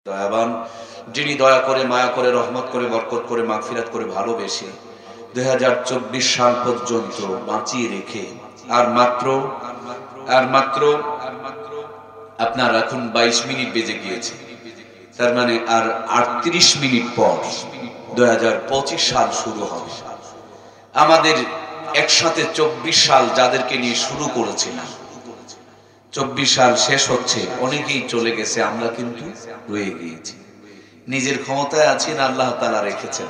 দয়াবান, যিনি দয়া করে, মায়া করে, রহমত করে, বরকত করে, মাগফিরাত করে ভালোবেসে 2024 সাল পর্যন্ত বাঁচিয়ে রেখে আর মাত্র আপনার এখন 22 মিনিট বেজে গিয়েছে, তার মানে আর 38 মিনিট পর 2025 সাল শুরু হবে। আমাদের একসাথে 24 সাল যাদেরকে নিয়ে শুরু করেছিলাম, 24 সাল শেষ হচ্ছে, অনেকেই চলে গেছে, আমরা কিন্তু রয়ে গিয়েছি। নিজের ক্ষমতায় আছি না আল্লাহ তাআলা রেখেছেন।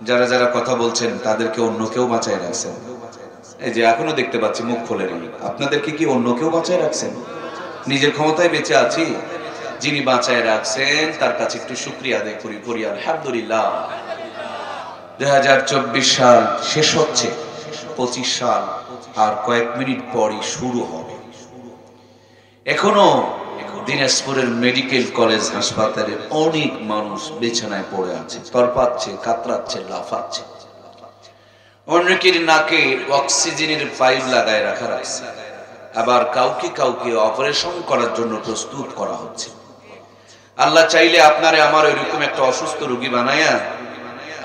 যারা যারা কথা বলছেন তাদেরকে অন্য কেউ বাঁচায় রাখছেন। এই যে এখনো দেখতে পাচ্ছি মুখ খোলেন, আপনাদেরকে কি অন্য কেউ বাঁচায় রাখছেন? নিজের ক্ষমতায় বেঁচে আছি, যিনি বাঁচায় রাখছেন তার কাছে একটু শুকরিয়া আদায় করি আলহামদুলিল্লাহ। 2024 সাল শেষ হচ্ছে, 25 সাল আর কয়েক মিনিট পরই শুরু হবে। এখনো দিনাজপুরের মেডিকেল কলেজ হাসপাতালে অনেক মানুষ বিছানায় পড়ে আছে, তড়পাচ্ছে, কাতরাচ্ছে, লাফাচ্ছে। অনেকের নাকে অক্সিজেনের পাইপ লাগায় রাখা আছে, আবার কাউকে অপারেশন করার জন্য প্রস্তুত করা হচ্ছে। আল্লাহ চাইলে আপনারে আমার এরকম একটা অসুস্থ রোগী বানায়া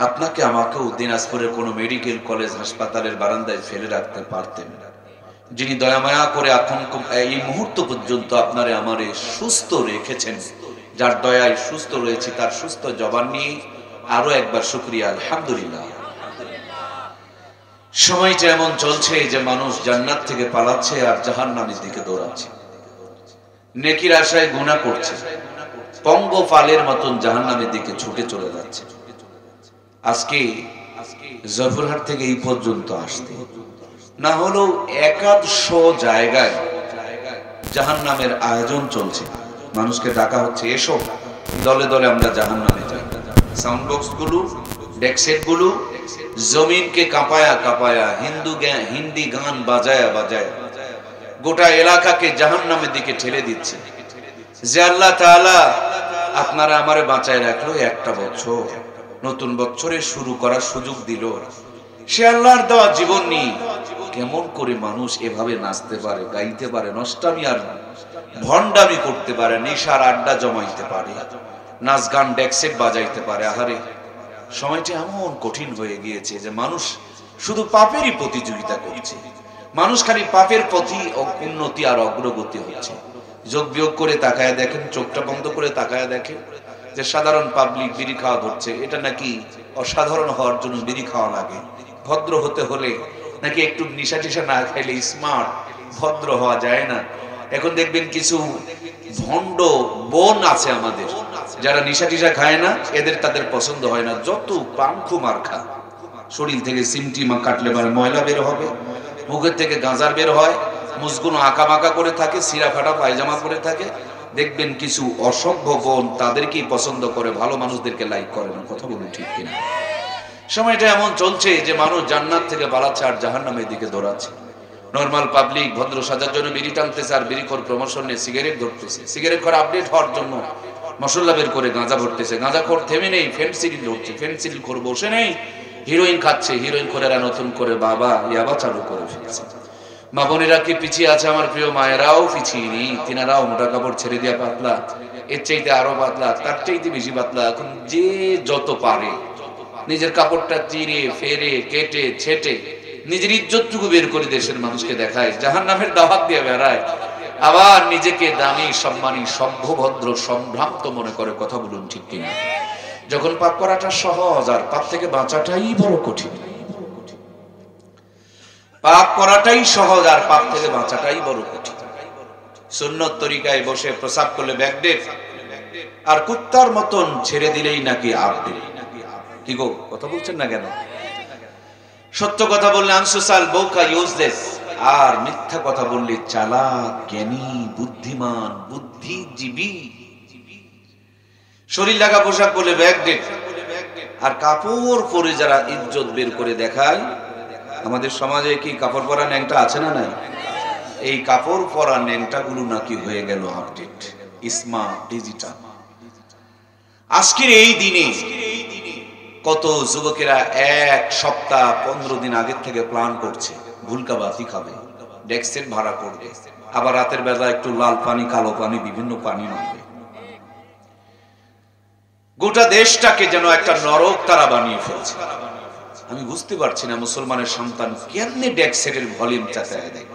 আপনাকে আমাকেও দিনাজপুরের কোনো মেডিকেল কলেজ হাসপাতালের বারান্দায় ফেলে রাখতে পারতেন। যিনি দয়ামায়া করে এখন এই মুহূর্ত পর্যন্ত আপনারে আমারে সুস্থ রেখেছেন, যার দয়ায় সুস্থ রয়েছে, তার সুস্থ জবান নিয়ে আরো একবার শুকরিয়া আলহামদুলিল্লাহ। সময়টা এমন চলছে যে মানুষ জান্নাত থেকে পালাচ্ছে আর জাহান্নামের দিকে দৌড়াচ্ছে, নেকির আশায় গুনাহ করছে, পঙ্গপালের মতন জাহান্নামের দিকে ছুটে চলে যাচ্ছে। আজকে জয়পুরহাট থেকে এই পর্যন্ত আসতে না হলেও 100 জায়গায় জাহান্নামের আয়োজন চলছে, মানুষকে ডাকা হচ্ছে, এসো দলে দলে আমরা জাহান্নামে যাই। সাউন্ড বক্স গুলো, ডেকসেট গুলো জমিনকে কাঁপায়া হিন্দি গান বাজায়া গোটা এলাকাকে জাহান্নামের দিকে ঠেলে দিচ্ছে। যে আল্লাহ তাআলা আপনারা আমারে বাঁচায় রাখলো একটা বছর, নতুন বছরে শুরু করার সুযোগ দিল, সে আল্লাহর দেওয়া জীবন নিয়ে কেমন করে মানুষ এভাবে নাচতে পারে, গাইতে পারে, নষ্টামি আর ভণ্ডামি করতে পারে, নেশার আড্ডা জমাইতে পারে, নাচ গান ডেকসেট বাজাইতে পারে। আহারে, সময়টা এমন কঠিন হয়ে গিয়েছে যে মানুষ শুধু পাপেরই প্রতিযোগিতা করছে, মানুষ খালি পাপের প্রতি উন্নতি আর অগ্রগতি হচ্ছে। যোগ বিয়োগ করে তাকায় দেখেন, চোখটা বন্ধ করে তাকায় দেখেন যে সাধারণ পাবলিক বিড়ি খাওয়া ধরছে, এটা নাকি অসাধারণ হওয়ার জন্য বিড়ি খাওয়া লাগে। ভদ্র হতে হলে নাকি একটু নিশা টিশা না খাইলে স্মার্ট ভদ্র হওয়া যায় না। এখন দেখবেন কিছু ভণ্ড বোন আছে আমাদের, যারা নিশা টিশা খায় না, তাদের পছন্দ হয় না। যত পাংখু মার্খা, শরীর থেকে সিমটি কাটলে মানে ময়লা বের হবে, মুখের থেকে গাঁজার বের হয়, মুসগুলো আঁকা বাঁকা করে থাকে, সিরা ফাটা পায়জামা পরে থাকে। দেখবেন কিছু অসভ্য বোন তাদেরকেই পছন্দ করে, ভালো মানুষদেরকে লাইক করে না। কথা বলুন ঠিক কিনা? সময়টা এমন চলছে যে মানুষ জান্নাত থেকে পালাচ্ছে আর জাহান্নামের দিকে দৌড়াচ্ছে। নরমাল পাবলিক ভদ্র সাজার জন্য বিড়ি টানতেছে আর বিড়িখোর প্রমোশন নিয়ে সিগারেট ধরতেছে, সিগারেট খোর আপডেট হওয়ার জন্য মশলা বের করে গাঁজা ভরতেছে, গাঁজাখোর থেমে নেই, ফেন্সিডিল ধরছে, ফেন্সিডিল খোর বসে নেই, হিরোইন খাচ্ছে, হিরোইন খোরেরা নতুন করে বাবা ইয়াবা চালু করে ফেলছে। মা বোনেরা কি পিছিয়ে আছে? আমার প্রিয় মায়েরাও পিছিয়ে নেই, তিনারাও মোটা কাপড় ছেড়ে দিয়া পাতলা, এর চাইতে আরো পাতলা, তার চাইতে বেশি পাতলা। এখন যে যত পারে নিজের কাপড়টা চিরে ফেরে কেটে ছেটে নিজের ইজ্জতটুকু বের করে দেশের মানুষকে দেখায়, জাহান্নামের দাওয়াত দিয়ে বেড়ায়, আবার নিজেকে দামি, সম্মানী, সভ্য, ভদ্র, সম্ভ্রান্ত মনে করে। কথা বলুন ঠিক কিনা? যখন পাপ করাটা সহজ আর পাপ থেকে বাঁচাটাই বড় কঠিন। পাপ করাটাই সহজ আর পাপ থেকে বাঁচাটাই বড় কঠিন। সুন্নত তরিকায় বসে প্রসাব করলে ব্যাকডেট, আর কুত্তার মতন ছেড়ে দিলেই নাকি আপডেট। কি গো, কথা বলছেন না কেন? সত্য কথা বললে আনসোশাল, বোকা, ইউজলেস, আর মিথ্যা কথা বললে চালাক, জ্ঞানী, বুদ্ধিমান, বুদ্ধিজীবী। শরীর লাগা পোশাক বলে ব্যাকডেট, আর কাপড় পরে যারা ইজ্জত বের করে দেখায়। আমাদের সমাজে কি কাপড় পরা ন্যাংটা আছে না নাই? এই কাপড় পরা ন্যাংটা গুলো নাকি হয়ে গেল আপডেট, স্মার্ট, ডিজিটাল। আজকের এই দিনে কত যুবকেরা 1 সপ্তাহ 15 দিন আগের থেকে প্ল্যান করছে, ভুলকা বাতি খাবে, ডেক্সেট ভাড়া করবে, আবার রাতের বেলা একটু লাল পানি, কালো পানি, বিভিন্ন পানি মারবে। গোটা দেশটাকে যেন একটা নরক তারা বানিয়ে ফেলছে। আমি বুঝতে পারছি না মুসলমানের সন্তান কেমনে ডেক সেটের ভলিউম চাচায় দেয়।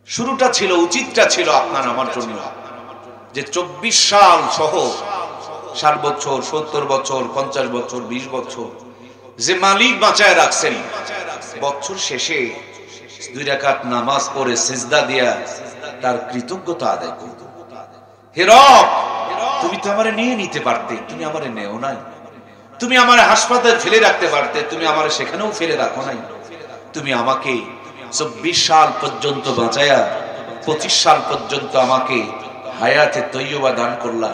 শুরুটা ছিল, উচিতটা ছিল আপনার আমার জন্য যে 24 সাল সহ 60 বছর, 70 বছর, 50 বছর, 20 বছর যে মালিক বাঁচায় রাখছেন, বছর শেষে 2 রাকাত নামাজ পড়ে সিজদা দিয়া তার কৃতজ্ঞতা আদায় করব। হে রব, তুমি তো আমারে নিয়ে নিতে পারতে, তুমি আমারে নেও নাই। তুমি আমারে হাসপাতালে ফেলে রাখতে পারতে, তুমি আমারে সেখানেও ফেলে রাখো নাই। তুমি আমাকে 24 সাল পর্যন্ত বাঁচায়া 25 সাল পর্যন্ত আমাকে হায়াতে তৈয়বা দান করলা।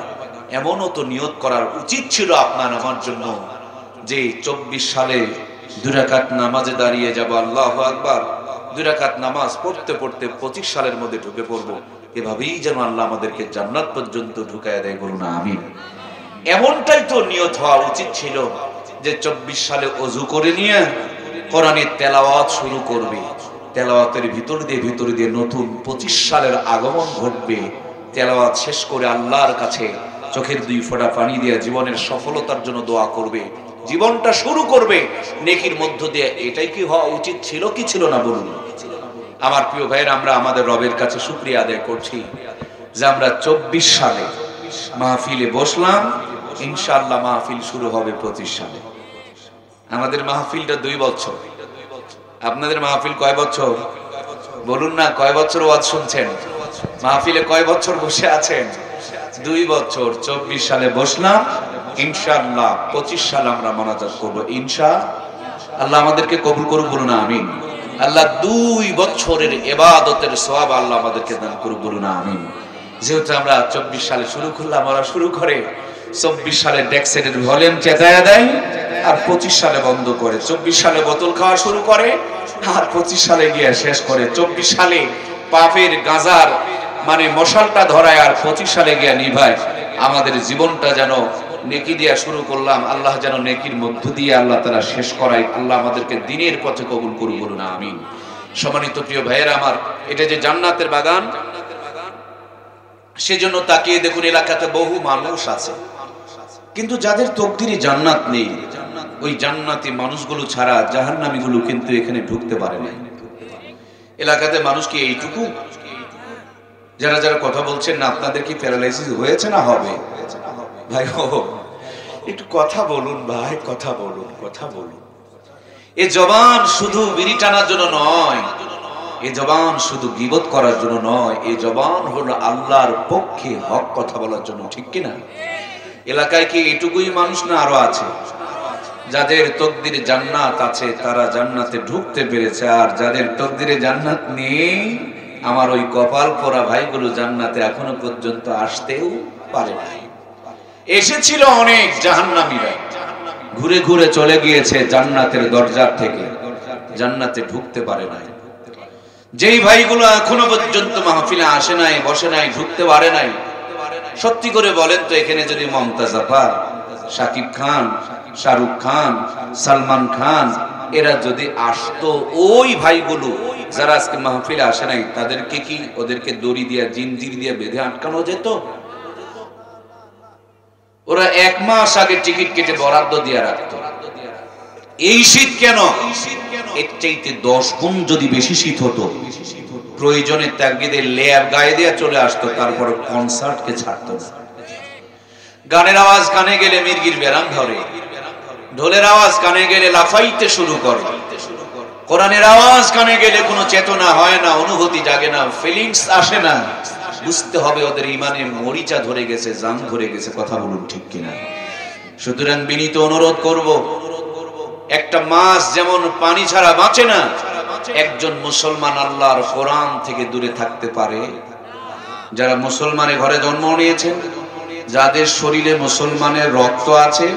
এমনও তো নিয়ত করার উচিত ছিল আপনার আমার জন্য যে 24 সালে 2 রাকাত নামাজে দাঁড়িয়ে যাব, আল্লাহু আকবার, 2 রাকাত নামাজ পড়তে পড়তে 25 সালের মধ্যে ঢুকে পড়বো। এভাবেই যেন আল্লাহ আমাদেরকে জান্নাত পর্যন্ত ঢুকায় দেয়, বলুন আমিন। এমনটাই তো নিয়ত হওয়া উচিত ছিল যে 24 সালে ওযু করে নিয়ে কোরআনের তেলাওয়াত শুরু করবে। তেলাওয়াতের ভিতর দিয়ে নতুন 25 সালের আগমন ঘটবে। তেলাওয়াত শেষ করে আল্লাহর কাছে চোখের 2 ফোঁটা পানি দিয়ে জীবনের সফলতার জন্য দোয়া করবে। জীবনটা শুরু করবে নেকির মধ্য দিয়ে। এটাই কি হওয়া উচিত ছিল কি ছিল না বলুন? আমার প্রিয় ভাইয়ের, আমরা আমাদের রবের কাছে শুকরিয়া আদায় করছি যে আমরা 24 সালে মাহফিলে বসলাম। ইনশাআল্লাহ মাহফিল শুরু হবে 25 সালে। আমাদের মাহফিলটা 2 বছর। আপনাদের মাহফিল কয় বছর বলুন না? কয় বছর ওয়াজ শুনছেন? মাহফিলে কয় বছর বসে আছেন? 2 বছর। 24 সালে বসলাম, ইনশাআল্লাহ 25 সালে আমরা মোনাজাত করব ইনশাআল্লাহ। আমাদেরকে কবুল করুন, বলুন আমিন। আল্লাহ 2 বছরের ইবাদতের সওয়াব আল্লাহ আমাদেরকে দান করুন, বলুন আমিন। যেহেতু আমরা 24 সালে শুরু করলাম, আমরা শুরু করে 24 সালে ডেক্সেটের ভলিউম চেতায়া দেয় আর 25 সালে বন্ধ করে। 24 সালে বোতল খাওয়া শুরু করে আর 25 সালে গিয়ে শেষ করে। 24 সালে পাপের গাঁজার মানে মশালটা ধরায় আর 25 সালে গিয়ে নিভায়। আমাদের জীবনটা যেন নেকি দিয়া শুরু করলাম, আল্লাহ যেন নেকির মধ্য দিয়ে আল্লাহ তাআলা শেষ করায়। আল্লাহ আমাদেরকে দ্বীনের পথে কবুল করুন, বলুন আমিন। সম্মানিত প্রিয় ভাইয়েরা আমার, এটা যে জান্নাতের বাগান, সেজন্য তাকিয়ে দেখুন এলাকাতে বহু মানুষ আছে, কিন্তু যাদের তকদিরে জান্নাত নেই, ওই জান্নাতি মানুষগুলো ছাড়া জাহান্নামীগুলো কিন্তু এখানে ঢুকতে পারে না। এলাকাতে মানুষ কি এইটুকু? যারা যারা কথা বলছেন না, আপনাদের কি প্যারালাইসিস হয়েছে না হবে? ভাই একটু কথা বলুন ভাই, কথা বলুন, কথা বলুন। এ জবান শুধু বিড়ি টানার জন্য নয়, এ জবান শুধু গীবত করার জন্য নয়, এ জবান হলো আল্লাহর পক্ষে হক কথা বলার জন্য, ঠিক কিনা? এলাকায় কি এটুকুই মানুষ না আরো আছে? যাদের তকদিরে জান্নাত আছে তারা জান্নাতে ঢুকতে পেরেছে, আর যাদের তকদিরে জান্নাত নেই, আমার ওই কপাল পোড়া ভাইগুলো জান্নাতে এখনো পর্যন্ত আসতেও পারে নাই। এসেছিল অনেক জাহান্নামীরা, ঘুরে ঘুরে চলে গিয়েছে জান্নাতের দরজার থেকে, জান্নাতে ঢুকতে পারে নাই। যেই ভাইগুলো এখনো পর্যন্ত মাহফিলে আসে নাই, বসে নাই, ঢুকতে পারে নাই, সত্যি করে বলেন তো, এখানে যদি মমতাজ আপা, শাকিব খান, শাহরুখ খান, সালমান খান এরা যদি আসতো, ওই ভাইগুলো যারা আজকে মাহফিলে আসে নাই, তাদেরকে কি ওদেরকে দড়ি দিয়া জিনজির দিয়ে বেঁধে আটকানো যেত? ওরা 1 মাস আগে টিকিট কেটে বরাদ্দ দিয়ে রাখতো। এই শীত কেন? এর চাইতে 10 গুণ যদি বেশি শীত হতো, প্রয়োজনে তাগিদে লেয়ার গায়ে দিয়ে চলে আসতো, তারপর কনসার্টকে ছাড়তো না। গানের আওয়াজ কানে গেলে মির্গির ব্যারাম ধরে, ঢোলের আওয়াজ কানে গেলে লাফাইতে শুরু করে, কোরআনের আওয়াজ কানে গেলে কোনো চেতনা হয় না, অনুভূতি জাগে না, ফিলিংস আসে না। বুঝতে হবে ওদের ইমানে মরিচা ধরে গেছে, জাম ধরে গেছে। কথা বলুন ঠিক কিনা? সুতরাং বিনীত অনুরোধ করব, একটা মাছ যেমন পানি ছাড়া বাঁচে না, একজন মুসলমান আল্লাহর কোরআন থেকে দূরে থাকতে পারে? যারা মুসলমানের ঘরে জন্ম নিয়েছেন, যাদের শরীরে মুসলমানের রক্ত আছে,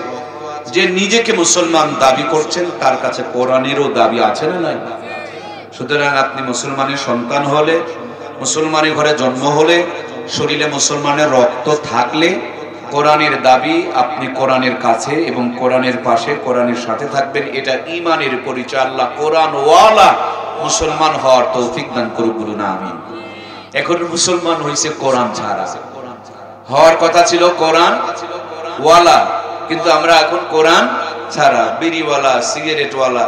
যে নিজেকে মুসলমান দাবি করছেন, তার কাছে কোরআনেরও দাবি আছে না নাই? সুতরাং আপনি মুসলমানের সন্তান হলে, মুসলমানের ঘরে জন্ম হলে, শরীরে মুসলমানের রক্ত থাকলে, কোরআনের দাবি, আপনি কোরআনের কাছে এবং কোরআনের পাশে, কোরআনের সাথে থাকবেন। এটা ঈমানের পরিচয়। আল্লাহ কোরআন ওয়ালা মুসলমান হওয়ার তৌফিক দান করুন, বলুন আমিন। এখন মুসলমান হইছে কোরআন ছাড়া। হওয়ার কথা ছিল কোরআন ওয়ালা, কিন্তু আমরা এখন কোরআন ছাড়া বিড়িওয়ালা, সিগারেটওয়ালা,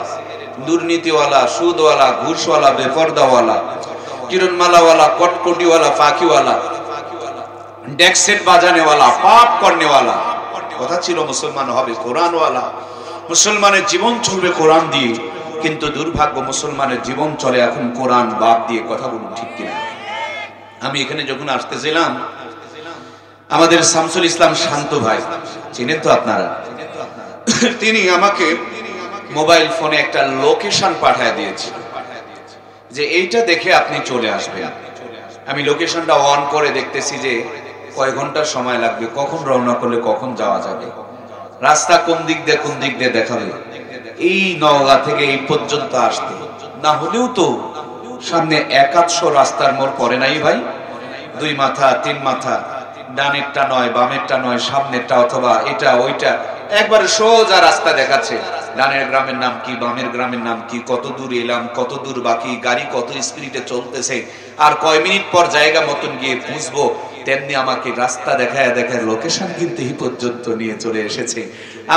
দুর্নীতিওয়ালা, সুদওয়ালা, ঘুষওয়ালা, বেপরদাওয়ালা, কিরণমালাওয়ালা, কটকটিওয়ালা, ফাঁকিওয়ালা, ডেক্সেট বাজানেওয়ালা, পাপ করনেওয়ালা। কথা ছিল মুসলমান হবে কোরআনওয়ালা, মুসলমানের জীবন চলবে কোরআন দিয়ে, কিন্তু দুর্ভাগ্য মুসলমানের জীবন চলে এখন কোরআন বাদ দিয়ে। কথা বলুন ঠিক কিনা? আমি এখানে যখন আসতেছিলাম, আমাদের শামসুল ইসলাম শান্ত ভাই চিনেন তো আপনারা, তিনি আমাকে মোবাইল ফোনে একটা লোকেশন পাঠিয়ে দিয়েছিল যে এইটা দেখে আপনি চলে আসবেন। আমি লোকেশনটা অন করে দেখতেছি যে কয় ঘন্টা সময় লাগবে, কখন রওনা করলে কখন যাওয়া যাবে, রাস্তা কোন দিক দিয়ে দেখাবে, এই নওগাঁ থেকে এই পর্যন্ত আসতে। না হলেও তো সামনে 1-800 রাস্তার মোড় পড়ে নাই ভাই, 2 মাথা 3 মাথা, ডানেরটা নয় বামেরটা নয় সামনেরটা, অথবা এটা ওইটা, একবারে সোজা রাস্তা দেখাচ্ছে। ডানের গ্রামের নাম কি, বামের গ্রামের নাম কি, কত দূর এলাম, কত দূর বাকি, গাড়ি কত স্পিডে চলতেছে, আর কয় মিনিট পর জায়গা মতন গিয়ে পৌঁছবো। তেমনি আমাকে রাস্তা দেখায় লোকেশন কিন্তু এই পর্যন্ত নিয়ে চলে এসেছে।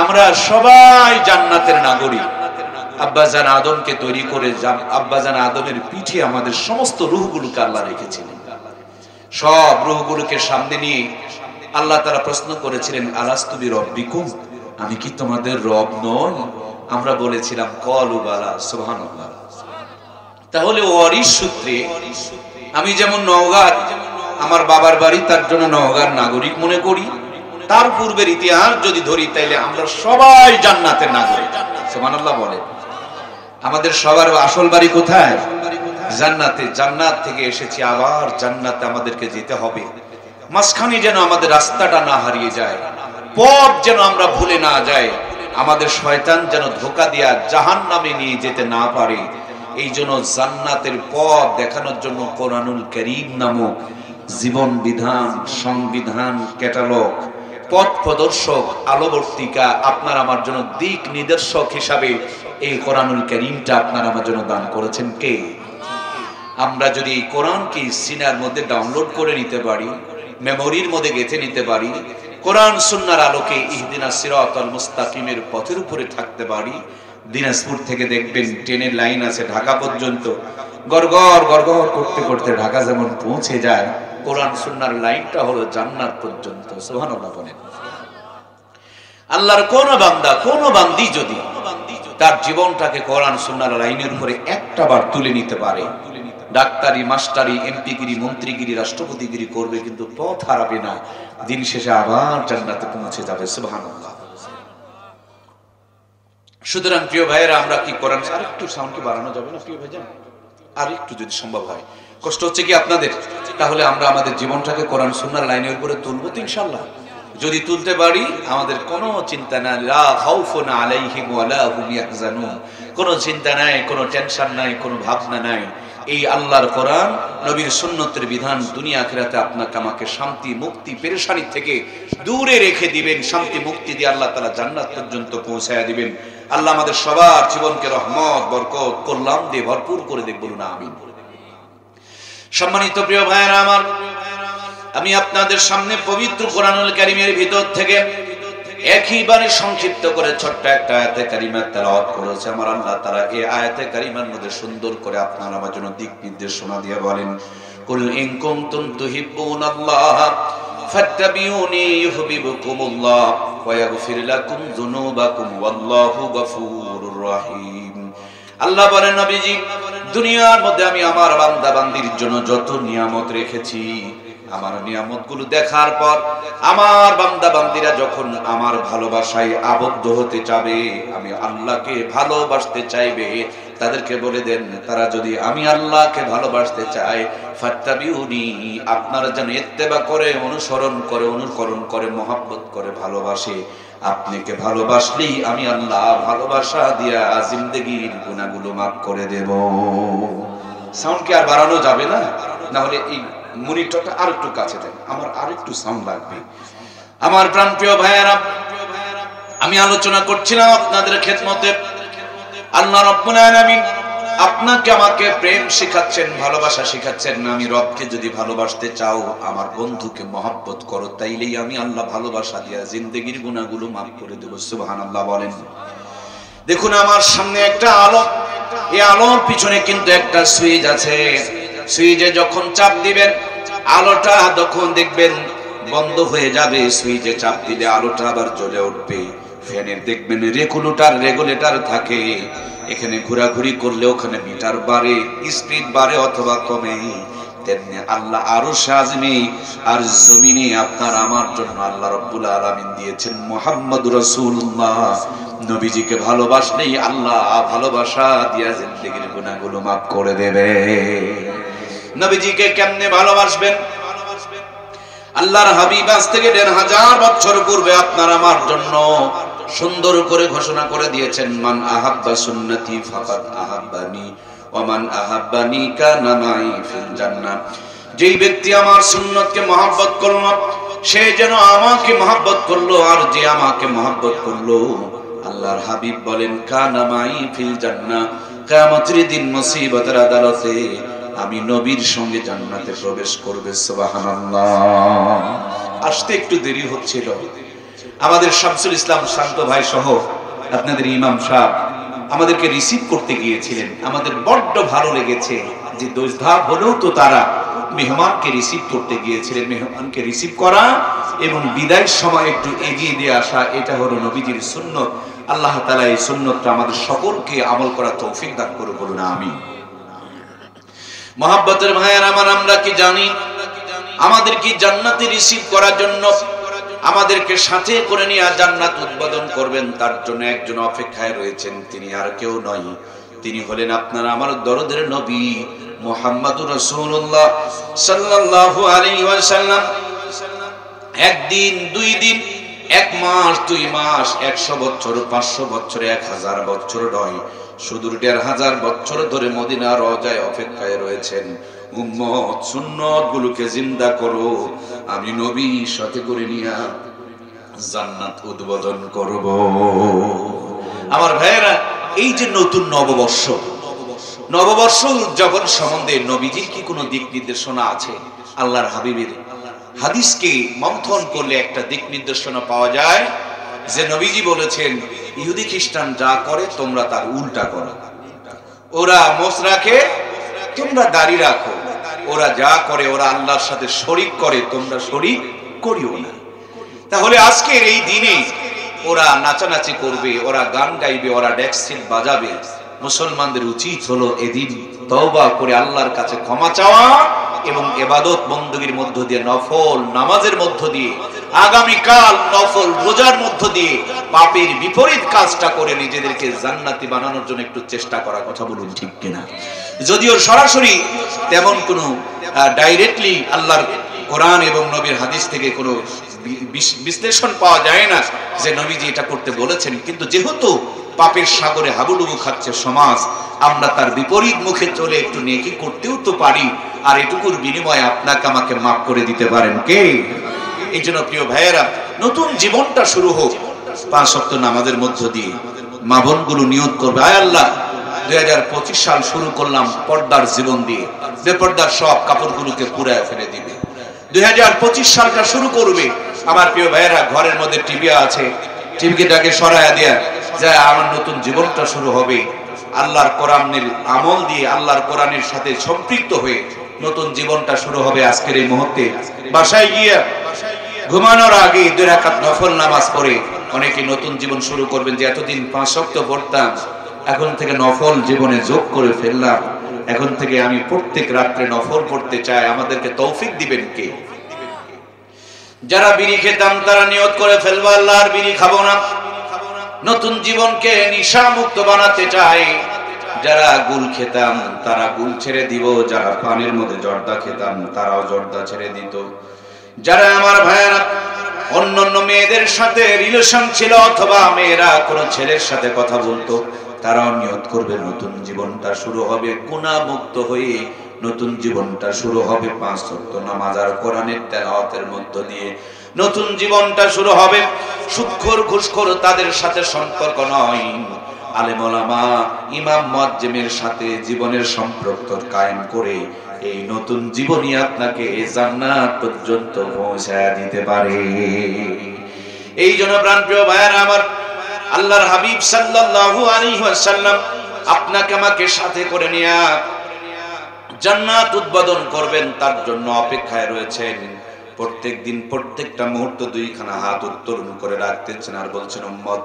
আমরা সবাই জান্নাতের নাগরিক। আব্বাজান আদমকে তৈরি করে আব্বাজান আদমের পিঠে আমাদের সমস্ত রূহগুলোকে আল্লাহ রেখেছিলেন। সব রূহগুলোকে সামনে নিয়ে আল্লাহ তাআলা প্রশ্ন করেছিলেন, আলাস্তু বিরব্বিকুম, আমি কি তোমাদের রব নই? আমরা বলেছিলাম ক্বালু বালা, সুবহানাল্লাহ। তাহলে ওয়ারিশ সূত্রে আমি যেমন নওগাঁর আমার বাবার বাড়ি, তার জন্য নওগাঁর নাগরিক মনে করি। তার পূর্বের ইতিহাস যদি ধরি তাইলে আমরা সবাই জান্নাতের নাগরিক। সুবহানাল্লাহ বলে। আমাদের সবার আসল বাড়ি কোথায়? জান্নাতে। জান্নাত থেকে এসেছি, আবার জান্নাতে আমাদেরকে যেতে হবে। মাঝখানে যেন আমাদের রাস্তাটা না হারিয়ে যায়, পথ যেন আমরা ভুলে না যাই, আমাদের শয়তান যেন ধোঁকা দিয়া জাহান্নামে নিয়ে যেতে না পারে। এই জন্য জান্নাতের পথ দেখানোর জন্য কোরআনুল কারীম নামক জীবন বিধান, সংবিধান, ক্যাটালগ, পথ প্রদর্শক, আলোবর্তিকা আপনার আমার জন্য দিক নির্দেশক হিসাবে এই কোরআনুল কারীমটা আপনার আমার জন্য দান করেছেন কে? আমরা যদি এই কোরআনকে সিনার মধ্যে ডাউনলোড করে নিতে পারি, মেমোরির মধ্যে গেঁথে নিতে পারি, কোরআন সুন্নাহর আলোকে ইহদিনাস সিরাতাল মুস্তাকিমের পথের উপরে থাকতে পারি, দিনাজপুর থেকে দেখবেন ট্রেনের লাইন আছে ঢাকা পর্যন্ত, গড়গড় গড়গড় করতে করতে ঢাকা যেমন পৌঁছে যায়, কোরআন সুন্নাহর লাইনটা হলো জান্নাত পর্যন্ত। সুবহানাল্লাহ বলেন। আল্লাহর কোন বান্দা, কোন বান্দি যদি তার জীবনটাকে কোরআন সুন্নাহর লাইনের উপরে একটা বার তুলে নিতে পারে, ডাক্তারি, মাস্টারি, এমপিগিরি, মন্ত্রীগিরি, রাষ্ট্রপতিগিরি করবে কিন্তু পথ হারাবে না, দিন শেষে আবার জান্নাতে পৌঁছে যাবে। সুবহানাল্লাহ। সুতরাং প্রিয় ভাইয়েরা, আমরা কি কোরআন, আরেকটু সাউন্ড কি বাড়ানো যাবে না প্রিয় ভাইজান? আর একটু যদি সম্ভব হয়, কষ্ট হচ্ছে কি আপনাদের? তাহলে আমরা আমাদের জীবনটাকে কোরআন সুন্নাহর লাইনের উপরে তুলবো তো ইনশাআল্লাহ। যদি তুলতে পারি আমাদের কোনো চিন্তা নাই, লা খাউফুন আলাইহিম ওয়ালা হুম ইয়াহজানুন, কোনো চিন্তা নাই, কোনো টেনশন নাই, কোনো ভাবনা নাই। এই আল্লাহর কোরআন, নবীর সুন্নতের বিধান দুনিয়া আখিরাতে আপনাকে আমাকে শান্তি, মুক্তি, পেরেশানি থেকে দূরে রেখে দিবেন, শান্তি মুক্তি দিয়ে আল্লাহ তাআলা জান্নাত পর্যন্ত পৌঁছায়া দিবেন। আল্লাহ আমাদের সবার জীবনকে রহমত, বরকত, কল্যাণ দিয়ে ভরপুর করে দেখ, বলুন আমিন। সম্মানিত প্রিয় ভাইয়েরা আমার, আমি আপনাদের সামনে পবিত্র কোরআনুল কারীমের ভিতর থেকে একইবারে সংক্ষিপ্ত করে ছোট্ট একটা আয়াতে কারিমা তেলাওয়াত করেছে। আমার আল্লাহ তাআলা এই আয়াতে কারিমার মধ্যে সুন্দর করে আপনারা আমার জন্য দিক নির্দেশনা দিয়ে বলেন, কুল ইন কুনতুম তুহিব্বুনাল্লাহ ফাত্তাবিউনি ইউহিব্বুকুমুল্লাহ ওয়া ইয়াগফির লাকুম যুনুবাকুম ওয়াল্লাহু গফুরুর রহিম। আল্লাহ বলেন, নবীজি, দুনিয়ার মধ্যে আমি আমার বান্দা বান্দির জন্য যত নিয়ামত রেখেছি, আমার নিয়ামতগুলো দেখার পর আমার বান্দা বান্দিরা যখন আমার ভালোবাসায় আবদ্ধ হতে চাবে, আমি আল্লাহকে ভালোবাসতে চাইবে, তাদেরকে বলে দেন, তারা যদি আমি আল্লাহকে ভালোবাসতে চায়, ফাত্তাবিউনি, আপনারা যেন ইত্তেবা করে, অনুকরণ করে, মহব্বত করে ভালোবাসে। আপনাকে ভালোবাসলেই আমি আল্লাহ ভালোবাসা দিয়া জিন্দেগির গুনাহগুলো মাফ করে দেব। সাউন্ড কি আর বাড়ানো যাবে না? না হলে এই মনিটরটা আর একটু কাছে দেন, আমার আর একটু সাউন্ড লাগবে। আমার প্রাণপ্রিয় ভাইয়েরা, আমি আলোচনা করছিলাম আপনাদের খেদমতে, আল্লাহ রাব্বুল আলামিন আপনাকে আমাকে প্রেম শেখাচ্ছেন, ভালোবাসা শেখাচ্ছেন। আমি রবকে যদি ভালোবাসতে চাও, আমার বন্ধুকে মহব্বত করো, তাইলেই আমি আল্লাহ ভালোবাসা দিয়া জিন্দেগির গুনাহগুলো মাফ করে দেব। সুবহানাল্লাহ বলেন। দেখুন আমার সামনে একটা আলো, এই আলোর পিছনে কিন্তু একটা সুইচ আছে। সুইচে যখন চাপ দিবেন আলোটা তখন দেখবেন বন্ধ হয়ে যাবে, সুইচে চাপ দিলে আলোটা আবার জ্বলে উঠবে। ফ্যানের দেখবেন রেগুলেটর থাকে, এখানে ঘোরাঘুরি করলে ওখানে মিটার বাড়ে, স্পিড বাড়ে অথবা কমে। তেমনি আল্লাহ আরশে আযমে আর জমিনে আপনার আমার জন্য আল্লাহ রাব্বুল আলামিন দিয়েছেন মুহাম্মদুর রাসূলুল্লাহ। নবীজিকে ভালোবাসলেই আল্লাহ ভালোবাসা দিয়া জিন্দেগির গুনাহগুলো মাফ করে দেবে। নবীজিকে কেমনে ভালোবাসবেন? আল্লাহর হাবিব আজ থেকে ১৫০০ বছর পূর্বে আপনার আমার জন্য সুন্দর করে ঘোষণা করে দিয়েছেন, মান আহাব্বা সুন্নতি ফাকাদ আহাব্বানি ওয়া মান আহাব্বানি কানা মাই ফিল জান্নাহ। যেই ব্যক্তি আমার সুন্নতকে মহব্বত করলো সে যেন আমাকে মহব্বত করলো, আর যে আমাকে মহব্বত করলো, আল্লাহর হাবিব বলেন, কানা মাই ফিল জান্নাহ। কিয়ামতের দিন মুসিবতের আদালতে আমি নবীর সঙ্গে জান্নাতে প্রবেশ করবে। সুবহানাল্লাহ। আসতে একটু দেরি হচ্ছিল, আমাদের শামসুল ইসলাম শান্ত ভাই সহ আপনাদের ইমাম সাহেব আমাদেরকে রিসিভ করতে গিয়েছিলেন। আমাদের বড্ড ভালো লেগেছে যে দোষধাপ হলেও তো তারা মেহমানকে রিসিভ করতে গিয়েছিলেন। মেহমানকে রিসিভ করা এবং বিদায়ের সময় একটু এগিয়ে দিয়ে আসা, এটা হলো নবীজির সুন্নত। আল্লাহ তাআলা এই সুন্নতটা আমাদের সকলকে আমল করার তৌফিক দান করুন, বলুন আমিন। মহব্বতের ভাইয়ের আমার, আমরা কি জানি আমাদের কি জান্নাতে রিসিভ করার জন্য আমাদেরকে সাথে করে নিয়ে জান্নাত উদ্বোধন করবেন, তার জন্য একজন অপেক্ষায় রয়েছেন। তিনি আর কেউ নয়, তিনি হলেন আপনার আমার দরদের নবী মুহাম্মদুর রাসূলুল্লাহ সাল্লাল্লাহু আলাইহি ওয়াসাল্লাম। একদিন, দুই দিন, এক মাস, 2 মাস, 100 বছর, 500 বছর, 1000 বছর নয়, সুদূর 1500 বছর ধরে মদিনার রওজায় অপেক্ষায় রয়েছেন। উম্মত সুন্নত গুলোকে জিন্দা করো, আমি নবী সাথে করে নিয়ে জান্নাত উদ্বোধন করব। আমার ভাইয়েরা, এই যে নতুন নববর্ষ উদযাপন সম্বন্ধে নবীজির কি কোনো দিক নির্দেশনা আছে? আল্লাহর হাবিবের হাদিসকে মন্থন করলে একটা দিক নির্দেশনা পাওয়া যায় যে নবীজি বলেছেন, ইহুদি খ্রিস্টান যা করে তোমরা তার উল্টা করো। ওরা মোছ রাখে, তোমরা দাড়ি রাখো। ওরা যা করে, ওরা আল্লাহর সাথে শরীক করে, তোমরা শরীক করিও না। তাহলে আজকের এই দিনে ওরা নাচানাচি করবে, ওরা গান গাইবে, ওরা ডেক্সিল বাজাবে। মুসলমানদের উচিত হলো এদিন তওবা করে আল্লাহর কাছে ক্ষমা চাওয়া এবং ইবাদত বندگির মধ্য দিয়ে, নফল নামাজের মধ্য দিয়ে, আগামীকাল নফল রোজার মধ্য দিয়ে পাপের বিপরীত কাজটা করে নিজেদেরকে জান্নাতি বানানোর জন্য একটু চেষ্টা করা। কথা বলুন ঠিক কিনা? যদিও সরাসরি তেমন কোনো ডাইরেক্টলি আল্লাহর কোরআন এবং নবীর হাদিস থেকে কোনো বিশ্লেষণ পাওয়া যায় না যে নবীজি এটা করতে বলেছেন, কিন্তু যেহেতু পাপের সাগরে হাবুডুবু খাচ্ছে সমাজ, আমরা তার বিপরীত মুখে চলে একটু নেকি করতেও তো পারি, আর এটুকুর বিনিময়ে আপনাকে আমাকে মাফ করে দিতে পারেন কে? এই জন্য প্রিয় ভাইয়েরা, নতুন জীবনটা শুরু হোক 5 ওয়াক্ত নামাজের মধ্য দিয়ে। মা বোনগুলো নিয়ত করবে, আয় আল্লাহ 2025 সাল শুরু করলাম পর্দার জীবন দিয়ে, বেপর্দার সব কাপড়গুলোকে পুড়ায় ফেলে দিবে। 2025 সালটা শুরু করবে। আমার প্রিয় ভাইয়েরা, ঘরের মধ্যে টিভি আছে, টিভিটাকে সরায়া দেয়া যায়, আমার নতুন জীবনটা শুরু হবে আল্লাহর কোরআনের আমল দিয়ে, আল্লাহর কোরআনের সাথে সম্পৃক্ত হয়ে নতুন জীবনটা শুরু হবে আজকের এই মুহূর্তে। বাসায় গিয়ে ঘুমানোর আগে 2 রাকাত নফল নামাজ পড়ে অনেকে নতুন জীবন শুরু করবেন, যে এতদিন 5 ওয়াক্ত পড়তাম, এখন থেকে নফল জীবনে যোগ করে ফেললাম, এখন থেকে আমি প্রত্যেক রাত্রে নফল পড়তে চাই। আমাদেরকে তৌফিক দিবেন কে? যারা বিড়ি খেতাম তারা নিয়ত করে ফেলবো, আল্লাহর বিড়ি খাবো না। নতুন জীবনকে নিশা মুক্ত বানাতে চাই। যারা গুল খেতাম তারা গুল ছেড়ে দিব, যারা পানের মধ্যে জর্দা খেতাম তারাও জর্দা ছেড়ে দিত। যারা আমার ভাইয়েরা অন্যান্য মেয়েদের সাথে রিলেশন ছিল, অথবা মেয়েরা কোনো ছেলের সাথে কথা বলতো, তারাও নিয়ত করবে নতুন জীবনটা শুরু হবে গুনাহ মুক্ত হয়ে, নতুন জীবনটা শুরু হবে 5 ওয়াক্ত নামাজ আর কোরআনের তেলাওয়াতের মধ্য দিয়ে। নতুন জীবনটা শুরু হবে সুদখোর ঘুষখোর তাদের সাথে সম্পর্ক নয়, আলেম ওলামা ইমাম মুয়াজ্জিমের সাথে জীবনের সম্পর্ক কায়েম করে এই নতুন জীবনী আপনাকে জান্নাত পর্যন্ত পৌঁছায় দিতে পারে। এই জন্য প্রাণপ্রিয় ভাইয়েরা আমার, আল্লাহর হাবিব সাল্লাল্লাহু আলাইহি ওয়াসাল্লাম আপনাকে আমাকে সাথে করে নিয়ে জান্নাত উদ্বোধন করবেন, তার জন্য অপেক্ষায় রয়েছেন। প্রত্যেকদিন প্রত্যেকটা মুহূর্ত দুইখানা হাত উত্তোলন করে রাখতেছেন আর বলছেন, উম্মত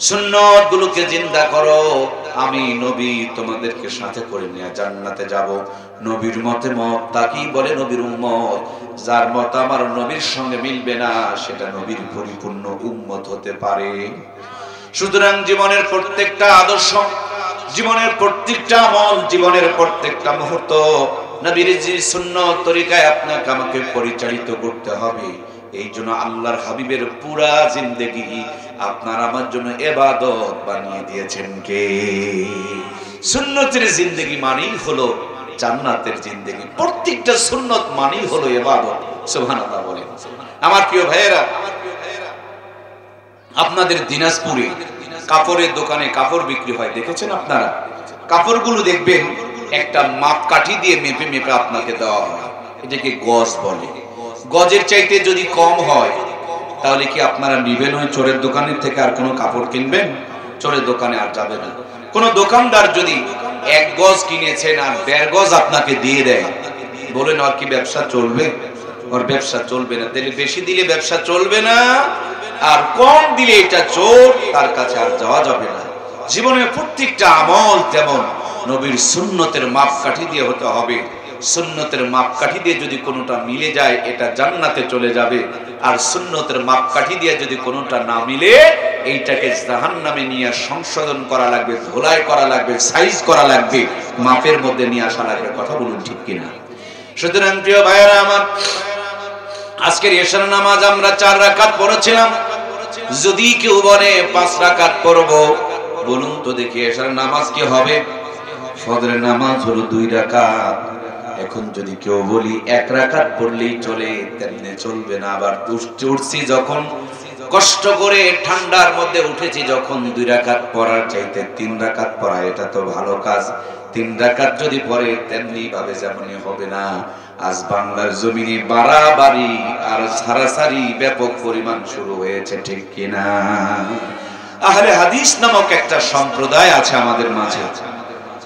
সুন্নাত গুলোকে জিন্দা করো, আমি নবী তোমাদেরকে সাথে করে নিয়ে জান্নাতে যাব। নবীর মতে মত তাকেই বলে নবীর উম্মত। যার মত আমার নবীর সঙ্গে মিলবে না সেটা নবীর পরিপূর্ণ উম্মত হতে পারে। সুতরাং জীবনের প্রত্যেকটা আদর্শ, জীবনের প্রত্যেকটা আমল, জীবনের প্রত্যেকটা মুহূর্ত নবীর সুন্নাত তরিকায় আপনাকে আমাকে পরিচালিত করতে হবে। এই জন্য আল্লাহর হাবিবের পুরা জিন্দেগি আপনার আমার জন্য ইবাদত বানিয়ে দিয়েছেন কে? সুন্নতের জিন্দেগি মানেই হলো জান্নাতের জিন্দেগি, প্রত্যেকটা সুন্নত মানেই হলো ইবাদত। সুবহানাল্লাহ বলেন। আমার প্রিয় ভাইয়েরা, আপনাদের দিনাজপুরে কাপড়ের দোকানে কাপড় বিক্রি হয়, দেখেছেন আপনারা? কাপড়গুলো দেখবেন একটা মাপকাঠি দিয়ে মেপে মেপে আপনাকে দেওয়া হয়, এটাকে গজ বলে। গজের চাইতে যদি কম হয় তাহলে কি আপনারা নিবেন ওই চোরের দোকানের থেকে আর কোনো কাপড় কিনবেন? চোরের দোকানে আর যাবে না। কোন দোকানদার যদি 1 গজ কিনেছেন আর 1.5 গজ আপনাকে দিয়ে দেয়, বলেন আর কি ব্যবসা চলবে? ওর ব্যবসা চলবে না। তাহলে বেশি দিলে ব্যবসা চলবে না, আর কম দিলে এটা চোর, তার কাছে আর যাওয়া যাবে না। জীবনের প্রত্যেকটা আমল তেমন নবীর সুন্নতের মাপকাঠি দিয়ে হতে হবে। সুন্নতের মাপকাঠি দিয়ে যদি কোনোটা মিলে যায় এটা জান্নাতে চলে যাবে, আর সুন্নতের মাপকাঠি দিয়ে যদি কোনোটা না মিলে এইটাকে জাহান্নামে নিয়ে সংশোধন করা লাগবে, ধোলাই করা লাগবে, সাইজ করা লাগবে, মাপের মধ্যে নিয়ে আসা লাগবে। কথা বলুন ঠিক কিনা? সুতরাং প্রিয় ভাইয়েরা আমার, আজকের এশার নামাজ আমরা 4 রাকাত পড়েছিলাম। যদি কেউ বলে 5 রাকাত পড়ব, বলুন তো দেখি এশার নামাজ কি হবে? ফজরের নামাজ হলো 2 রাকাত। এখন যদি কেউ বলি 1 রাকাত পড়লেই চলে, তেমনি চলবে না। আবার উঠছি যখন, কষ্ট করে ঠান্ডার মধ্যে উঠেছি যখন, 2 রাকাত পড়ার চাইতে 3 রাকাত পড়া এটা তো ভালো কাজ। 3 রাকাত যদি পড়ে তেমনি ভাবে যেমনই হবে না। আজ বাংলার জমিনে বাড়াবাড়ি আর সারাসারি ব্যাপক পরিমাণ শুরু হয়েছে, ঠিক কিনা? আহলে হাদিস নামক একটা সম্প্রদায় আছে আমাদের মাঝে,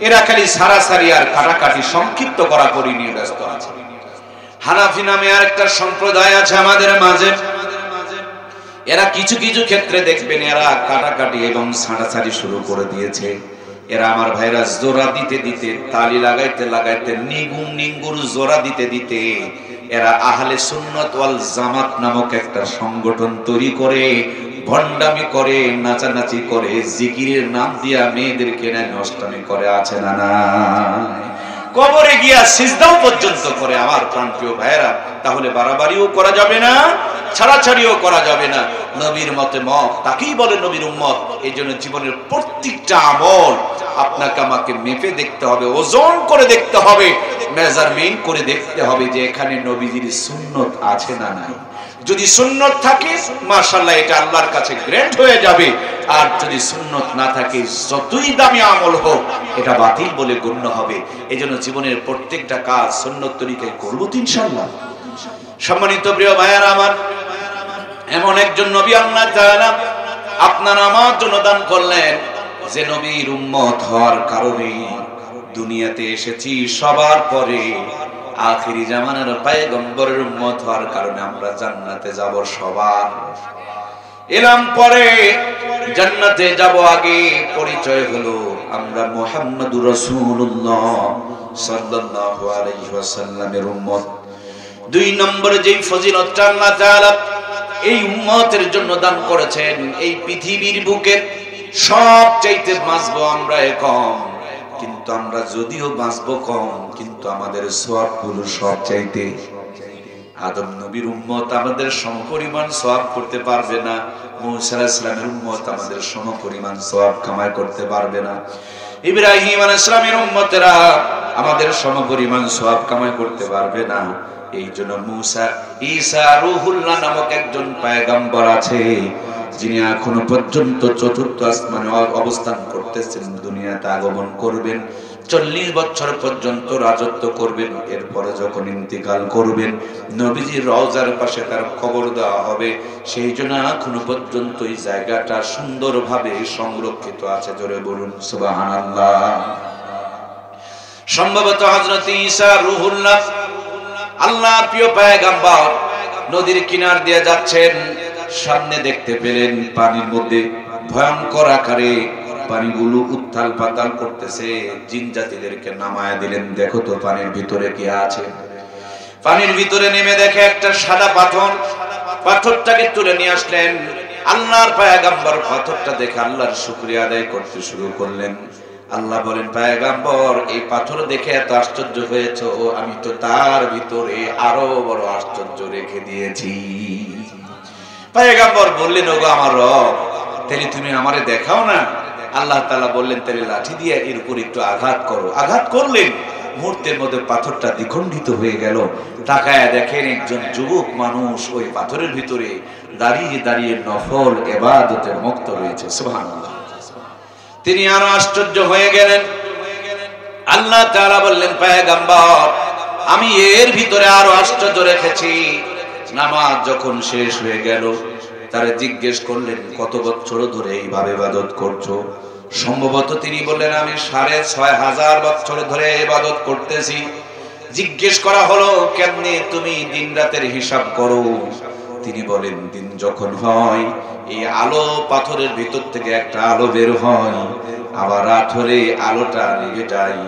এরা খালি সারাসারি আর কাটাকাটি সংক্ষিপ্ত করা করি নিয়ে ব্যস্ত আছে। হানাফি নামে আর একটা সম্প্রদায় আছে আমাদের মাঝে, এরা কিছু কিছু ক্ষেত্রে দেখবেন এরা কাটাকাটি এবং সারাসারি শুরু করে দিয়েছে। এরা আমার ভাইরা জোড়া দিতে দিতে, তালি লাগাইতে লাগাইতে, নিগুম নিঙ্গুর জোড়া দিতে দিতে এরা আহলে সুন্নাত ওয়াল জামাত নামক একটা সংগঠন তৈরি করে ভণ্ডামি করে, নাচানাচি করে, জিকিরের নাম দিয়া মেয়েদেরকে নষ্টামি করে, আছে না না? কবরে গিয়া সিজদাও পর্যন্ত করে। আমার প্রাণপ্রিয় ভাইয়েরা, তাহলে বাড়াবাড়িও করা যাবে না, ছাড়াছাড়িও করা যাবে না। নবীর মতে মত তাকেই বলে নবীর উম্মত। এই জন্য জীবনের প্রত্যেকটা আমল আপনাকে আমাকে মেপে দেখতে হবে, ওজন করে দেখতে হবে, মেজারমেন্ট করে দেখতে হবে যে এখানে নবীজির সুন্নত আছে না নাই। যদি সুন্নত থাকে মাশাআল্লাহ এটা আল্লাহর কাছে গ্রেট হয়ে যাবে, আর যদি সুন্নত না থাকে যতই দামি আমল হোক এটা বাতিল বলে গণ্য হবে। এজন্য জীবনের প্রত্যেকটা কাজ সুন্নত তরিকায় করব তো ইনশাআল্লাহ। সম্মানিত প্রিয় ভাইয়েরা আমার, এমন একজন নবী আল্লাহ তাআলা আপনার আমার জন্য দান করলেন, যে নবীর উম্মত হওয়ার কারণে দুনিয়াতে এসেছি সবার পরে, আখিরি জামানার পয়গম্বরের উম্মত হওয়ার কারণে আমরা জান্নাতে যাব সবার। এলাম পরে জান্নাতে যাব আগে। পরিচয় হলো আমরা মুহাম্মদুর রাসূলুল্লাহ সাল্লাল্লাহু আলাইহি ওয়াসাল্লামের উম্মত। 2 নম্বরে যেই ফজিলতটা আল্লাহ তাআলা এই উম্মতের জন্য দান করেছেন, এই পৃথিবীর বুকে সবচাইতে বাঁচবো আমরা কম, কিন্তু আমরা যদিও বাঁচবো কম কিন্তু আমাদের সওয়াবগুলো সবচাইতে। আদম নবীর উম্মত আমাদের সমপরিমাণ সওয়াব করতে পারবে না, মূসা আলাইহিস সালামের উম্মত আমাদের সমপরিমাণ সওয়াব কামাই করতে পারবে না, ইব্রাহিম আলাইহিস সালামের উম্মতেরা আমাদের সমপরিমাণ সওয়াব কামাই করতে পারবে না। এই জন্য মূসা, ঈসা, রূহুল্লাহ নামক একজন পয়গম্বর আছে, যিনি এখনো পর্যন্ত চতুর্থ আসমানে অবস্থান করতেছেন, দুনিয়াতে আগমন করবেন, 40 বছর পর্যন্ত রাজত্ব করবেন, এরপরে যখন ইন্তিকাল করবেন নবীজির রওজার পাশে তার কবর দেওয়া হবে। সেই জন্য এখনো পর্যন্ত এই জায়গাটা সুন্দরভাবে সংরক্ষিত আছে। জোরে বলুন সুবহানাল্লাহ। সম্ভবত হযরত ঈসা রূহুল্লাহ, আল্লাহর প্রিয় পয়গম্বর নদীর কিনার দিয়ে যাচ্ছেন, সামনে দেখতে পেলেন পানির মধ্যে ভয়ঙ্কর আকারে পানিগুলো উত্তাল পাতাল করতেছে। জিন জাতিদেরকে নামায়া দিলেন, দেখো তো পানির ভিতরে কি আছে। পানির ভিতরে নেমে দেখে একটা সাদা পাথর, পাথরটাকে তুলে নিয়ে আসলেন। আল্লাহর পয়গম্বর পাথরটা দেখে আল্লাহর শুকরিয়া আদায় করতে শুরু করলেন। আল্লাহ বলেন, পয়গম্বর এই পাথর দেখে এত আশ্চর্য হয়েছে, আমি তো তার ভিতরে আরো বড় আশ্চর্য রেখে দিয়েছি। পয়গম্বর বললেন, ওগো আমার রব, তাহলে তুমি আমারে দেখাও না। আল্লাহ তাআলা বললেন, তাহলে লাঠি দিয়ে এর উপর একটু আঘাত করো। আঘাত করলেন, মুহূর্তের মধ্যে পাথরটা দ্বিখণ্ডিত হয়ে গেল। তাকায়া দেখেন একজন যুবক মানুষ ওই পাথরের ভিতরে দাঁড়িয়ে দাঁড়িয়ে নফল ইবাদতে মুক্ত রয়েছে। সুবহানাল্লাহ। তিনি আরো আশ্চর্য হয়ে গেলেন। আল্লাহ তাআলা বললেন, পয়গম্বর আমি এর ভিতরে আরো আশ্চর্য রেখেছি। নামাজ যখন শেষ হয়ে গেল, তারা জিজ্ঞেস করলেন, কত বছর ধরে এইভাবে ইবাদত করছো? সম্ভবত তিনি বললেন, আমি 6500 বছর ধরে ইবাদত করতেছি। জিজ্ঞেস করা হলো, কেমনে তুমি দিন রাতের হিসাব করো? তিনি বলেন, দিন যখন হয় এই আলো পাথরের ভিতর থেকে একটা আলো বের হয়, আবার রাত হলে আলোটা নিভে যায়।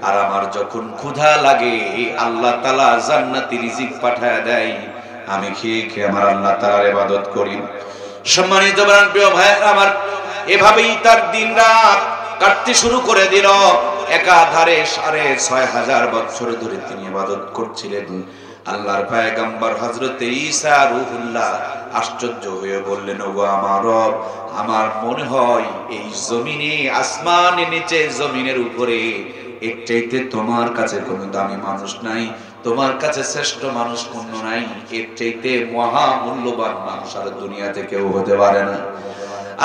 আর আমার যখন ক্ষুধা লাগে আল্লাহ তাআলা জান্নাতি রিজিক পাঠায় দেয়, আমি খেয়ে খেয়ে আমার আল্লাহ তাআলার ইবাদত করি। সম্মানিত প্রিয় ভাই আমার, এভাবেই তার দিন রাত কাটতে শুরু করে দিল। একাধারে 6500 বছর ধরে তিনি ইবাদত করছিলেন। আল্লাহর পয়গম্বর হযরত ঈসা রূহুল্লাহ আশ্চর্য হয়ে বললেন, ওগো আমার রব, আমার মনে হয় এই জমিনে, আসমানের নিচে, জমিনের উপরে এর চাইতে তোমার কাছে কোনো দামি মানুষ নাই, তোমার কাছে শ্রেষ্ঠ মানুষ অন্য নাই, এর চাইতে মহা মূল্যবান মানুষ আর দুনিয়াতে কেউ হতে পারে না।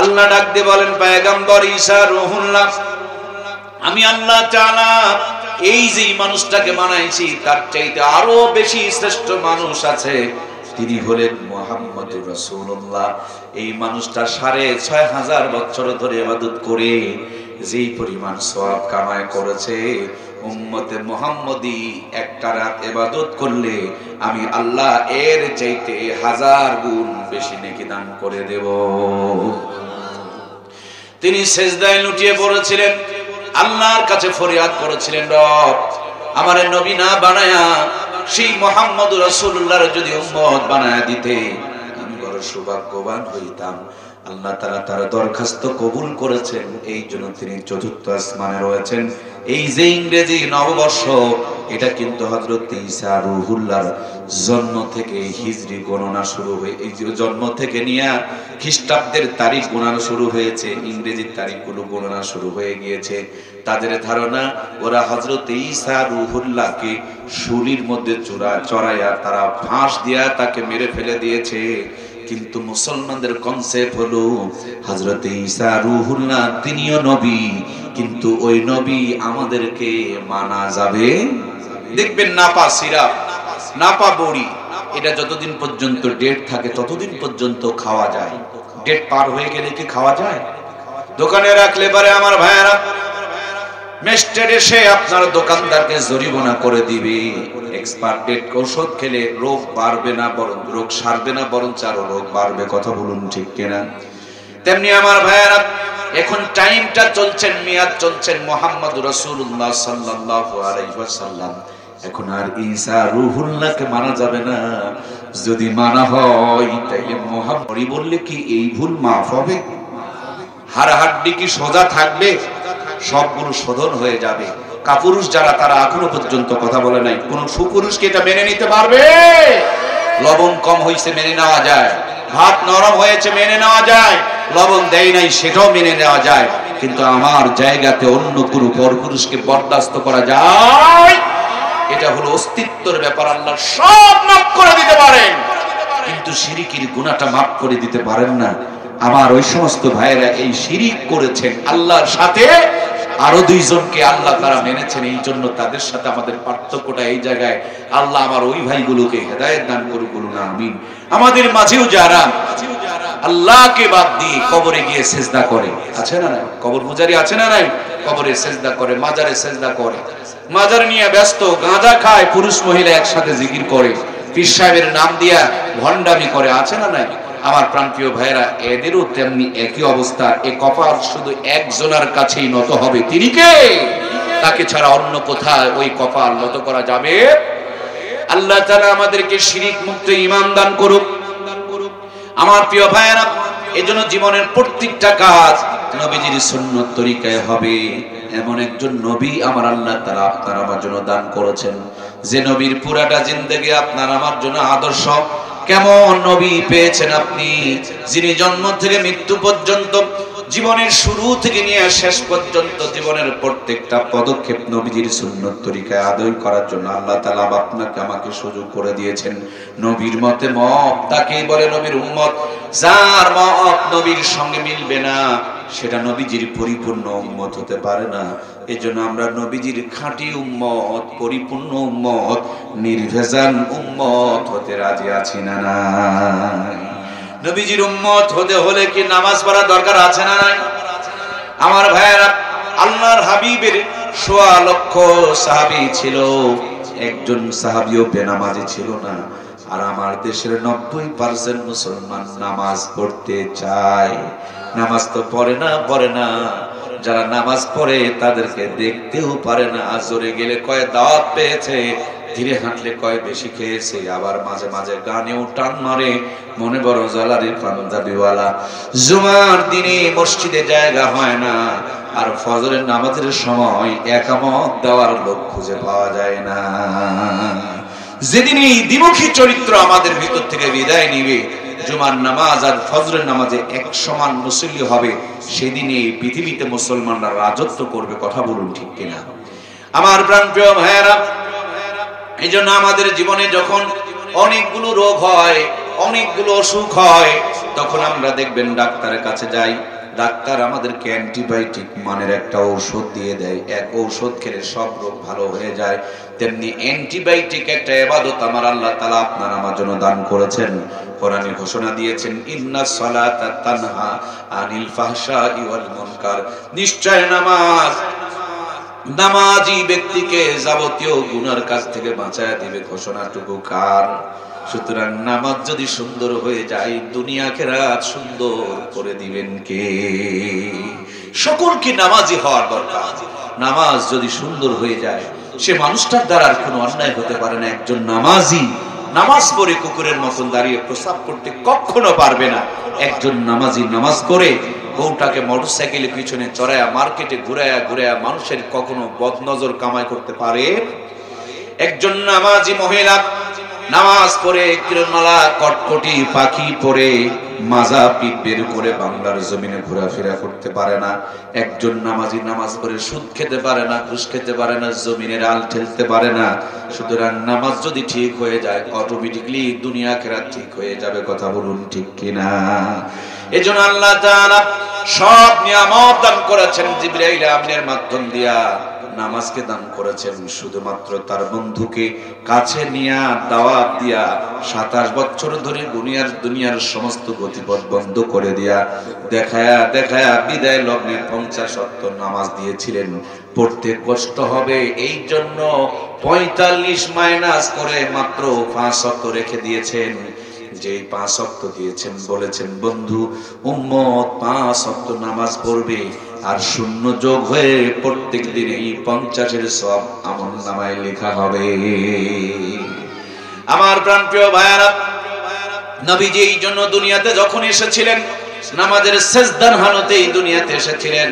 আল্লাহ ডাক দিয়ে বলেন, পয়গম্বর ঈসা রূহুল্লাহ, আমি আল্লাহ তাআলা এই যে মানুষটাকে বানাইছি তার চাইতে আরো বেশি শ্রেষ্ঠ মানুষ আছে, তিনি হলেন মুহাম্মদুর রাসূলুল্লাহ। এই মানুষটা 6500 বছর ধরে ইবাদত করে যেই পরিমাণ সওয়াব কামাই করেছে, উম্মতে মুহাম্মদী একটা রাত ইবাদত করলে আমি আল্লাহ এর চাইতে 1000 গুণ বেশি নেকি দান করে দেব। তিনি সিজদায় লুটিয়ে পড়েছিলেন, আল্লাহর কাছে ফরিয়াদ করেছিলেন, রব আমারে নবী না বানায়া সেই মুহাম্মদুর রাসূলুল্লাহর যদি উম্মত বানায়া দিতে আমি বড় সৌভাগ্যবান হইতাম। আল্লাহ তাআলা তার দরখাস্ত কবুল করেছেন, এই জন্য তিনি চতুর্থ আসমানে রয়েছেন। এই যে ইংরেজি নববর্ষ, এটা কিন্তু হযরত ঈসা রূহুল্লাহর জন্ম থেকে হিজরি গণনা শুরু হয়ে, এই জন্ম থেকে নিয়ে খ্রিস্টাব্দের তারিখ গণনা শুরু হয়েছে, ইংরেজির তারিখগুলো গণনা শুরু হয়ে গিয়েছে। তাদের ধারণা ওরা হযরত ঈসা রূহুল্লাহকে শুলির মধ্যে চড়াইয়া তারা ফাঁস দিয়া তাকে মেরে ফেলে দিয়েছে। কিন্তু মুসলমানদের কনসেপ্ট হলো হযরত ঈসা রূহুল্লাহ তিনিও নবী, কিন্তু ওই নবী আমাদেরকে মানা যাবে। দেখবেন নাপা সিরাপ, নাপা বড়ি, এটা যতদিন পর্যন্ত ডেট থাকে ততদিন পর্যন্ত খাওয়া যায়। ডেট পার হয়ে গেলে কি খাওয়া যায়? দোকানে রাখলে পারে আমার ভাইয়েরা, ম্যাজিস্ট্রেট এসে আপনার দোকানদারকে জরিমানা করে দিবে। এক্সপায়ার ডেট ওষুধ খেলে রোগ বাড়বে না, বরং রোগ সারবে না, বরং আরো রোগ বাড়বে। কথা বলুন ঠিক কিনা? তেমনি আমার ভাইয়েরা, এখন টাইমটা চলছেন, মেয়াদ চলছেন মুহাম্মদুর রাসূলুল্লাহ সাল্লাল্লাহু আলাইহি ওয়াসাল্লাম। এখন আর ঈসা রূহুল্লাহকে মানা যাবে না। যদি মানা হয় তাইলে মুহাম্মদ বললে কি এই ভুল মাফ হবে? হাড়হাড্ডি কি সোজা থাকবে? সবগুলো শোধন হয়ে যাবে। কাপুরুষ যারা, তারা এখনো পর্যন্ত কথা বলে নাই। কোন সুপুরুষকে এটা মেনে নিতে পারবে? লবণ কম হয়েছে মেনে নেওয়া যায়, ভাত নরম হয়েছে মেনে নেওয়া যায়, লবণ দেয় নাই সেটাও মেনে নেওয়া যায়, কিন্তু আমার জায়গাতে অন্য কোনো পরপুরুষকে বরদাস্ত করা যায়? এটা হলো অস্তিত্বের ব্যাপার। আল্লাহ সব মাফ করে দিতে পারেন, কিন্তু শিরকির গুনাহটা মাফ করে দিতে পারেন না। আমার ওই সমস্ত ভাইয়েরা এই শিরিক করেছেন আল্লাহর সাথে, আরো দুইজনকে আল্লাহ তারা মেনেছেন, এই জন্য তাদের সাথে আমাদের পার্থক্যটা এই জায়গায়। আল্লাহ আমার ওই ভাইগুলোকে হেদায়েত দান করুক, বলুন আমিন। আমাদের মাঝেও যারা আল্লাহকে বাদ দিয়ে কবরে গিয়ে সেজদা করে, আছে না নাই? কবর পূজারি আছে না নাই? কবরে সেজদা করে, মাজারে সেজদা করে, মাজার নিয়ে ব্যস্ত, গাঁজা খায়, পুরুষ মহিলা একসাথে জিকির করে, পীর সাহেবের নাম দিয়া ভণ্ডামি করে, আছে না নাই? আমার প্রাণপ্রিয় ভাইয়েরা, এদেরও তেমনি একই অবস্থা। এ কপাল শুধু একজনের কাছেই নত হবে, তিনি কে? তাকে ছাড়া অন্য কোথায় ওই কপাল নত করা যাবে? আল্লাহ তাআলা আমাদেরকে শিরিক মুক্ত ঈমান দান করুক। আমার প্রিয় ভাইয়েরা, এজন্য জীবনের প্রত্যেকটা কাজ নবীজির সুন্নত তরিকায় হবে। এমন একজন নবী আমার আল্লাহ তাআলা আপনার আমার জন্য দান করেছেন, যে নবীর পুরাটা জিন্দেগি আপনার আমার জন্য আদর্শ। কেমন নবী পেয়েছেন আপনি, যিনি জন্ম থেকে মৃত্যু পর্যন্ত, জীবনের শুরু থেকে নিয়ে শেষ পর্যন্ত জীবনের প্রত্যেকটা পদক্ষেপ নবীজির সুন্নত তরিকায় আদর করার জন্য আল্লাহ তাআলা আপনাকে আমাকে সুযোগ করে দিয়েছেন। নবীর মতে মত তাকেই বলে নবীর উম্মত। যার মত নবীর সঙ্গে মিলবে না, সেটা নবীজির পরিপূর্ণ উম্মত হতে পারে না। এজন্য আমরা নবীজির খাঁটি উম্মত, পরিপূর্ণ উম্মত, নির্ভেজাল উম্মত হতে রাজি আছি না নাই? নবীজির উম্মত হতে হলে কি নামাজ পড়া দরকার আছে না নাই? আমার ভাইয়েরা, আল্লাহর হাবিবের ১৬ লক্ষ সাহাবী ছিল, একজন সাহাবীও বেনামাজি ছিল না। আর আমার দেশের ৯০% মুসলমান নামাজ পড়তে চায়, নামাজ তো পড়ে না। যারা নামাজ পড়ে তাদেরকে দেখতেও পারে না। জোরে গেলে কয় দাওয়াত পেয়েছে, ধীরে হাঁটলে কয় বেশি খেয়েছে, আবার মাঝে মাঝে গানেও টান মারে, মনে বড় জালারি পাঞ্জাবিওয়ালা। জুমার দিনে মসজিদে জায়গা হয় না, আর ফজরের নামাজের সময় একামত দেওয়ার লোক খুঁজে পাওয়া যায় না। যেদিন এই দ্বিমুখী চরিত্র আমাদের ভিতর থেকে বিদায় নিবে, জুমার নামাজ আর ফজরের নামাজে এক সমান মুসল্লি হবে, সেদিন এই পৃথিবীতে মুসলমানরা রাজত্ব করবে। কথা বলুন ঠিক কিনা? আমার প্রাণপ্রিয় ভাইয়েরা, এই জন্য আমাদের জীবনে যখন অনেকগুলো রোগ হয়, অনেকগুলো অসুখ হয়, তখন আমরা দেখবেন ডাক্তারের কাছে যাই। ডাক্তার আমাদেরকে অ্যান্টিবায়োটিক মানের একটা ঔষধ দিয়ে দেয়, এক ঔষধ খেলে সব রোগ ভালো হয়ে যায়। তেমনি অ্যান্টিবায়োটিক একটা ইবাদত আমার আল্লাহ তাআলা আপনার আমার জন্য দান করেছেন। কোরআনে ঘোষণা দিয়েছেন, ইন্নাস সালাতা তানহা আনিল ফাহশাই ওয়াল মুনকার। নিশ্চয় নামাজি ব্যক্তিকে যাবতীয় গুনার কাছ থেকে বাঁচায় দিবে। ঘোষণাটুকু কার? সুতরাং নামাজ যদি সুন্দর হয়ে যায়, দুনিয়া আখিরাত সুন্দর করে দিবেন কে? সকলকে নামাজি হওয়ার দরকার। নামাজ যদি সুন্দর হয়ে যায়, সে মানুষটার দ্বারা আর কোনো অন্যায় হতে পারে না। একজন নামাজি নামাজ পড়ে কুকুরের মতন দাঁড়িয়ে প্রস্রাব করতে কখনো পারবে না। একজন নামাজি নামাজ পড়ে বউটাকে মোটরসাইকেলের পিছনে চড়ায়া মার্কেটে ঘুরায়া মানুষের কখনো বদনজর কামাই করতে পারে? একজন নামাজি মহিলা নামাজ পড়ে কিরণমালা কটকটি পাখি পরে মাজা পিঠ বের করে বাংলার জমিনে ঘোরাফেরা করতে পারে না। একজন নামাজি নামাজ পড়ে সুদ খেতে পারে না, ঘুষ খেতে পারে না, জমিনের আল ঠেলতে পারে না। সুতরাং নামাজ যদি ঠিক হয়ে যায়, অটোমেটিকলি দুনিয়া আখিরাত ঠিক হয়ে যাবে। কথা বলুন ঠিক কিনা? এজন্য আল্লাহ তাআলা সব নিয়ামত দান করেছেন জিবরাইল আমিনের মাধ্যম দিয়া। নামাজকে দান করেছেন শুধুমাত্র তার বন্ধুকে কাছে নিয়ে দাওয়াত দিয়া, ২৭ বছর ধরে দুনিয়ার সমস্ত গতিপথ বন্ধ করে দিয়া দেখায়া বিদায় লগ্নে ৫০ নামাজ দিয়েছিলেন। পড়তে কষ্ট হবে, এই জন্য ৪৫ মাইনাস করে মাত্র ৫ ওয়াক্ত রেখে দিয়েছেন। যেই ৫ ওয়াক্ত দিয়েছেন, বলেছেন বন্ধু উম্মত ৫ ওয়াক্ত নামাজ পড়বে, আর শূন্য যোগ হয়ে প্রত্যেক দিন এই ৫০-এর সওয়াব আমলনামায় লেখা হবে। আমার প্রাণপ্রিয় ভাইয়েরা, নবীজি এই জন্য দুনিয়াতে যখন এসেছিলেন, নামাজের সিজদার হালতেই দুনিয়াতে এসেছিলেন।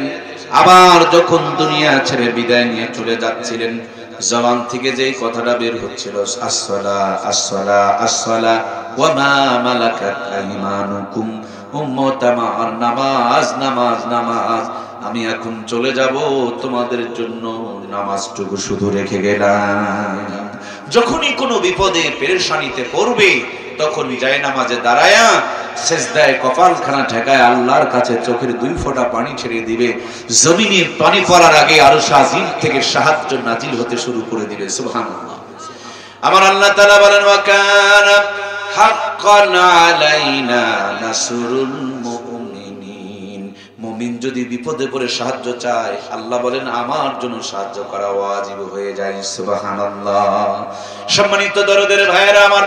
আবার যখন দুনিয়া ছেড়ে বিদায় নিয়ে চলে যাচ্ছিলেন, জবান থেকে যেই কথাটা বের হচ্ছিল, আসসালা আসসালা আসসালা ওয়া মা মালাকাত আইমানুকুম, উম্মত আমার নামাজ নামাজ নামাজ, আমি এখন চলে যাব, তোমাদের জন্য নামাজটুকু শুধু রেখে গেলাম। যখনই কোনো বিপদে পেরেশানিতে পড়বে, তখন যায় নামাজে দাঁড়ায়া সেজদায় কপালখানা ঠেকায় আল্লাহর কাছে চোখের 2 ফোঁটা পানি ছেড়ে দিবে। জমিনে পানি পড়ার আগে আরশ আজিম থেকে সাহায্য নাজিল হতে শুরু করে দিবে। সুবহানাল্লাহ। আমার আল্লাহ তাআলা বলেন, ওয়া কানা হাক্কান আলাইনা নাসরুল মুমিনিন। মুমিন যদি বিপদে পড়ে সাহায্য চায়, আল্লাহ বলেন আমার জন্য সাহায্য করা ওয়াজিব হয়ে যায়। সুবহানাল্লাহ। সম্মানিত দরদের ভাইয়েরা আমার,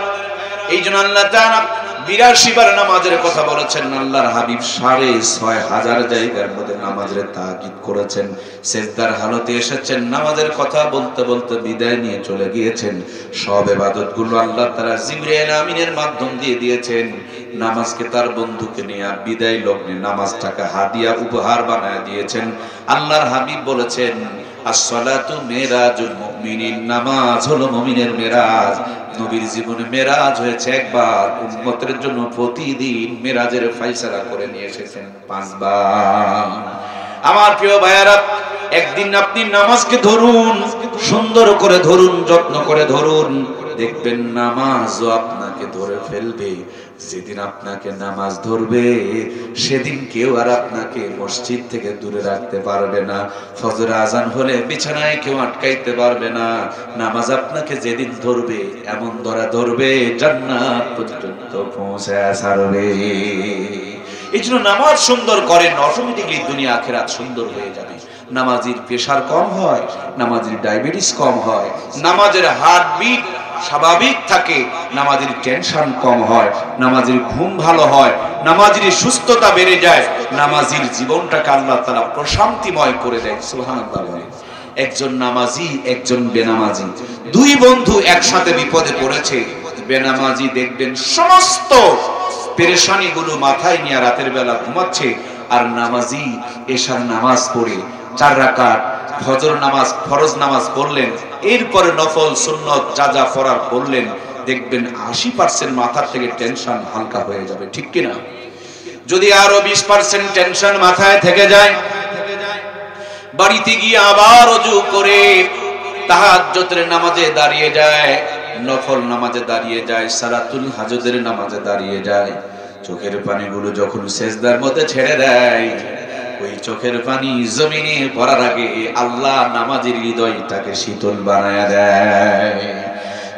এই জন্য আল্লাহ তাআলা 82 বার নামাজের কথা বলেছেন। আল্লাহর হাবিব 6500 জায়গার মধ্যে নামাজের তাকিদ করেছেন। সেজদার হালতে এসেছেন, নামাজের কথা বলতে বলতে বিদায় নিয়ে চলে গিয়েছেন। সব ইবাদতগুলো আল্লাহ তাআলা জিবরাইল আমিনের মাধ্যম দিয়ে দিয়েছেন। নামাজকে তার বন্ধুকে নিয়ে বিদায় লগ্নে নামাজটাকে হাদিয়া উপহার বানায় দিয়েছেন। আল্লাহর হাবিব বলেছেন, আসসালাতু মেরাজুল মুমিনিন, নামাজ হলো মুমিনের মেরাজ। নবীর জীবনে মেরাজ হয়েছে একবার, উম্মতের জন্য প্রতিদিন মেরাজের ফয়সালা করে নিয়ে এসেছেন 5 বার। আমার প্রিয় ভাইয়ারা, একদিন আপনি নামাজকে ধরুন, সুন্দর করে ধরুন, যত্ন করে ধরুন, দেখবেন নামাজও আপনাকে ধরে ফেলবে। যেদিন আপনাকে নামাজ ধরবে, সেদিন কেউ আর আপনাকে মসজিদ থেকে দূরে রাখতে পারবে না। ফজর আজান হলে বিছানায় কেউ আটকাইতে পারবে না। নামাজ আপনাকে যেদিন ধরবে, এমন ধরা ধরবে জান্নাত পর্যন্ত পৌঁছায় ছাড়বে। এই জন্য নামাজ সুন্দর করেন, অটোমেটিকলি দুনিয়া আখিরাত সুন্দর হয়ে যাবে। নামাজের প্রেসার কম হয়, নামাজের ডায়াবেটিস কম হয়, নামাজের হার্টবিট স্বাভাবিক থাকে, নামাজের টেনশন কম হয়, নামাজের ঘুম ভালো হয়, নামাজের সুস্থতা বেড়ে যায়, নামাজের জীবনটাকে আল্লাহ তাআলা প্রশান্তিময় করে দেয়। সুবহানাল্লাহ। একজন নামাজি, একজন বেনামাজি, 2 বন্ধু একসাথে বিপদে পড়েছে। বেনামাজি দেখবেন সমস্ত পেরেশানিগুলো মাথায় নিয়ে রাতের বেলা ঘুমাচ্ছে, আর নামাজি এশার নামাজ পড়ে 4 রাকাত ফজর নামাজ, ফরজ নামাজ পড়লেন, এরপরে নফল সুন্নত যা যা পড়ার পড়লেন, দেখবেন 80% মাথার থেকে টেনশন হালকা হয়ে যাবে। ঠিক কিনা? যদি আরো 20% টেনশন মাথায় থেকে যায়, বাড়িতে গিয়ে আবার ওযু করে তাহাজ্জুদের নামাজে দাঁড়িয়ে যায়, নফল নামাজে দাঁড়িয়ে যায়, সালাতুল হাজতের নামাজে দাঁড়িয়ে যায়, চোখের পানিগুলো যখন সেজদার মধ্যে ছেড়ে দেয়, ওই চোখের পানি জমিনে পড়ার আগে আল্লাহ নামাজের হৃদয়টাকে শীতল বানায় দেয়।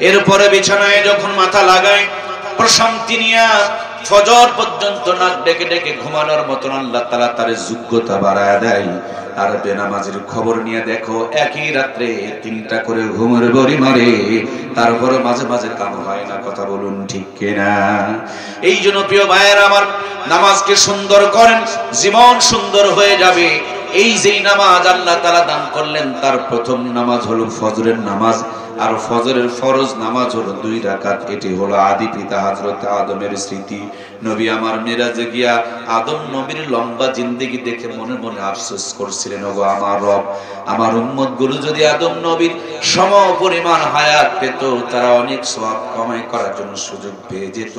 এরপরে বিছানায় যখন মাথা লাগায়, প্রশান্তি নিয়ে ফজর পর্যন্ত নাক ডেকে ডেকে ঘুমানোর মতন আল্লাহ তাআলা তার যোগ্যতা বাড়ায় দেয়। আর বেনামাজির খবর নিয়ে দেখো, একই রাত্রে 3টা করে ঘুমের বড়ি মারে, তারপরে মাঝে মাঝে কাম হয় না। কথা বলুন ঠিক কিনা? এই জন্য প্রিয় ভাইয়েরা আমার, নামাজকে সুন্দর করেন, জীবন সুন্দর হয়ে যাবে। এই যেই নামাজ আল্লাহ তাআলা দান করলেন, তার প্রথম নামাজ হলো ফজরের নামাজ, আর ফজরের ফরজ নামাজ হলো 2 রাকাত। এটি হলো আদি পিতা হযরত আদমের স্মৃতি। নবী আমার মিরাজে গিয়া আদম নবীর লম্বা জিন্দেগি দেখে মনে মনে আফসোস করছিলেন, ওগো আমার রব, আমার উম্মতগুলো যদি আদম নবীর সম পরিমাণ হায়াত পেত, তারা অনেক সওয়াব কামাই করার জন্য সুযোগ পেয়ে যেত।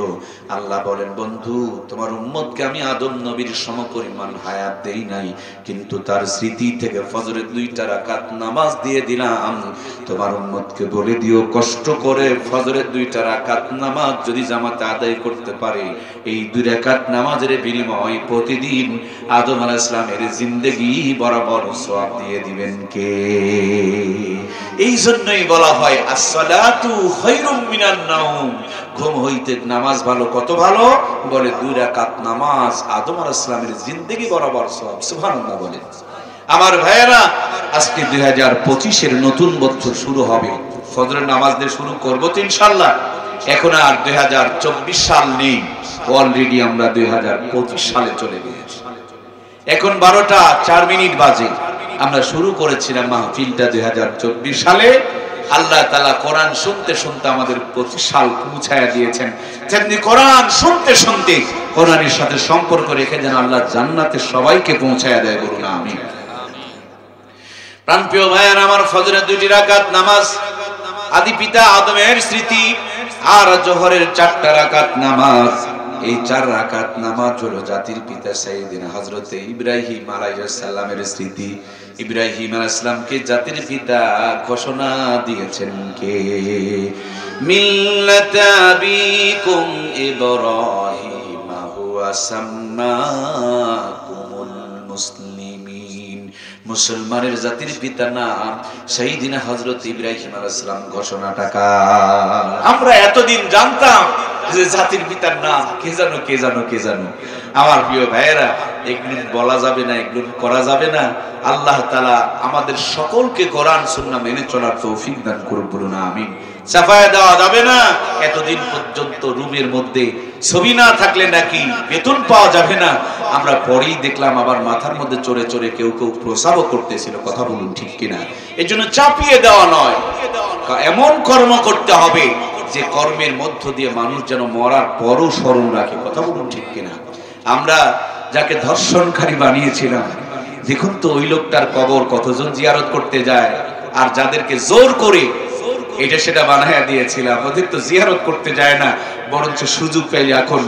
আল্লাহ বলেন, বন্ধু, তোমার উম্মতকে আমি আদম নবীর সম পরিমাণ হায়াত দেই নাই, কিন্তু তার স্মৃতি থেকে ফজরের 2টা রাকাত নামাজ দিয়ে দিলাম। তোমার উম্মতকে বলে দিও, কষ্ট করে ফজরের 2টা রাকাত নামাজ যদি জামাতে আদায় করতে পারে, এই 2 রাকাত নামাজের বিনিময়ে প্রতিদিন আদম আলাইহিস সালামের জিন্দেগি বরাবর সওয়াব দিয়ে দিবেন কে? এই জন্যই বলা হয়, as-salatu খায়রুম মিনান নাওম, ঘুম হইতে নামাজ ভালো। কত ভালো? বলে 2 রাকাত নামাজ আদম আলাইহিস সালামের জিন্দেগি বরাবর সওয়াব। সুবহানাল্লাহ বলেন। আমার ভাইয়েরা, আজকে 2025 নতুন বছর শুরু হবে, ফজরের নামাজ দিয়ে শুরু করব তো ইনশাআল্লাহ। এখন আর 2024 সাল নেই, অলরেডি আমরা 2025 সালে চলে গেছি। এখন 12টা 4 মিনিট বাজে। আমরা শুরু করেছিলাম মাহফিলটা 2024 সালে। আল্লাহ তাআলা কোরআন শুনতে শুনতে আমাদের 25 সাল পৌঁছায়া দিয়েছেন। যেমনি কোরআন শুনতে শুনতে কোরআনের সাথে সম্পর্ক রেখে যেন আল্লাহ জান্নাতে সবাইকে পৌঁছায়া দেয়, বলুন আমিন। প্রাণপ্রিয় ভাইয়ার আমার, ফজরের 2 রাকাত নামাজ আদি পিতা আদমের স্মৃতি, আর জোহরের 4টা রাকাত নামাজ। এই 4 রাকাত নামাজ হলো জাতির পিতা সাইয়েদিনা হযরত ইব্রাহিম আলাইহিস সালামের স্মৃতি। ইব্রাহিম আলাইহিস সালামকে জাতির পিতা ঘোষণা দিয়েছেন কে? মিল্লাতা আবিকুম ইব্রাহিম ওয়াসাম্মাকুমুল মুসলিমিন। মুসলমানের জাতির পিতার নাম সাইয়্যিদিনা হযরত ইব্রাহিম আলাইহিস সালাম। ঘোষণাটা কার? আমরা এতদিন জানতাম যে জাতির পিতার নাম কে জানো কে জানো কে জানো। আমার প্রিয় ভাইয়েরা, এগুলো বলা যাবে না, এগুলো করা যাবে না। আল্লাহ তাআলা আমাদের সকলকে কোরআন সুন্নাহ মেনে চলার তৌফিক দান করুন, বলুন আমিন। সাফায়া দেওয়া যাবে না, এতদিন পর্যন্ত রুমের মধ্যে ছবি না থাকলে নাকি বেতন পাওয়া যাবে না। আমরা পরেই দেখলাম আবার মাথার মধ্যে চড়ে চড়ে কেউ কেউ প্রসাবও করতেছিল। কথা বলুন ঠিক কিনা? এই জন্য চাপিয়ে দেওয়া নয়, এমন কর্ম করতে হবে যে কর্মের মধ্য দিয়ে মানুষ যেন মরার পরও স্মরণ রাখে। কথা বলুন ঠিক কিনা? আমরা যাকে ধর্ষণকারী বানিয়েছিলাম, দেখুন তো ওই লোকটার কবর কতজন জিয়ারত করতে যায়। আর যাদেরকে জোর করে এটা সেটা বানায়া দিয়েছিলাম, ওদের তো জিয়ারত করতে যায় না, বরঞ্চ সুযোগ পেলে এখন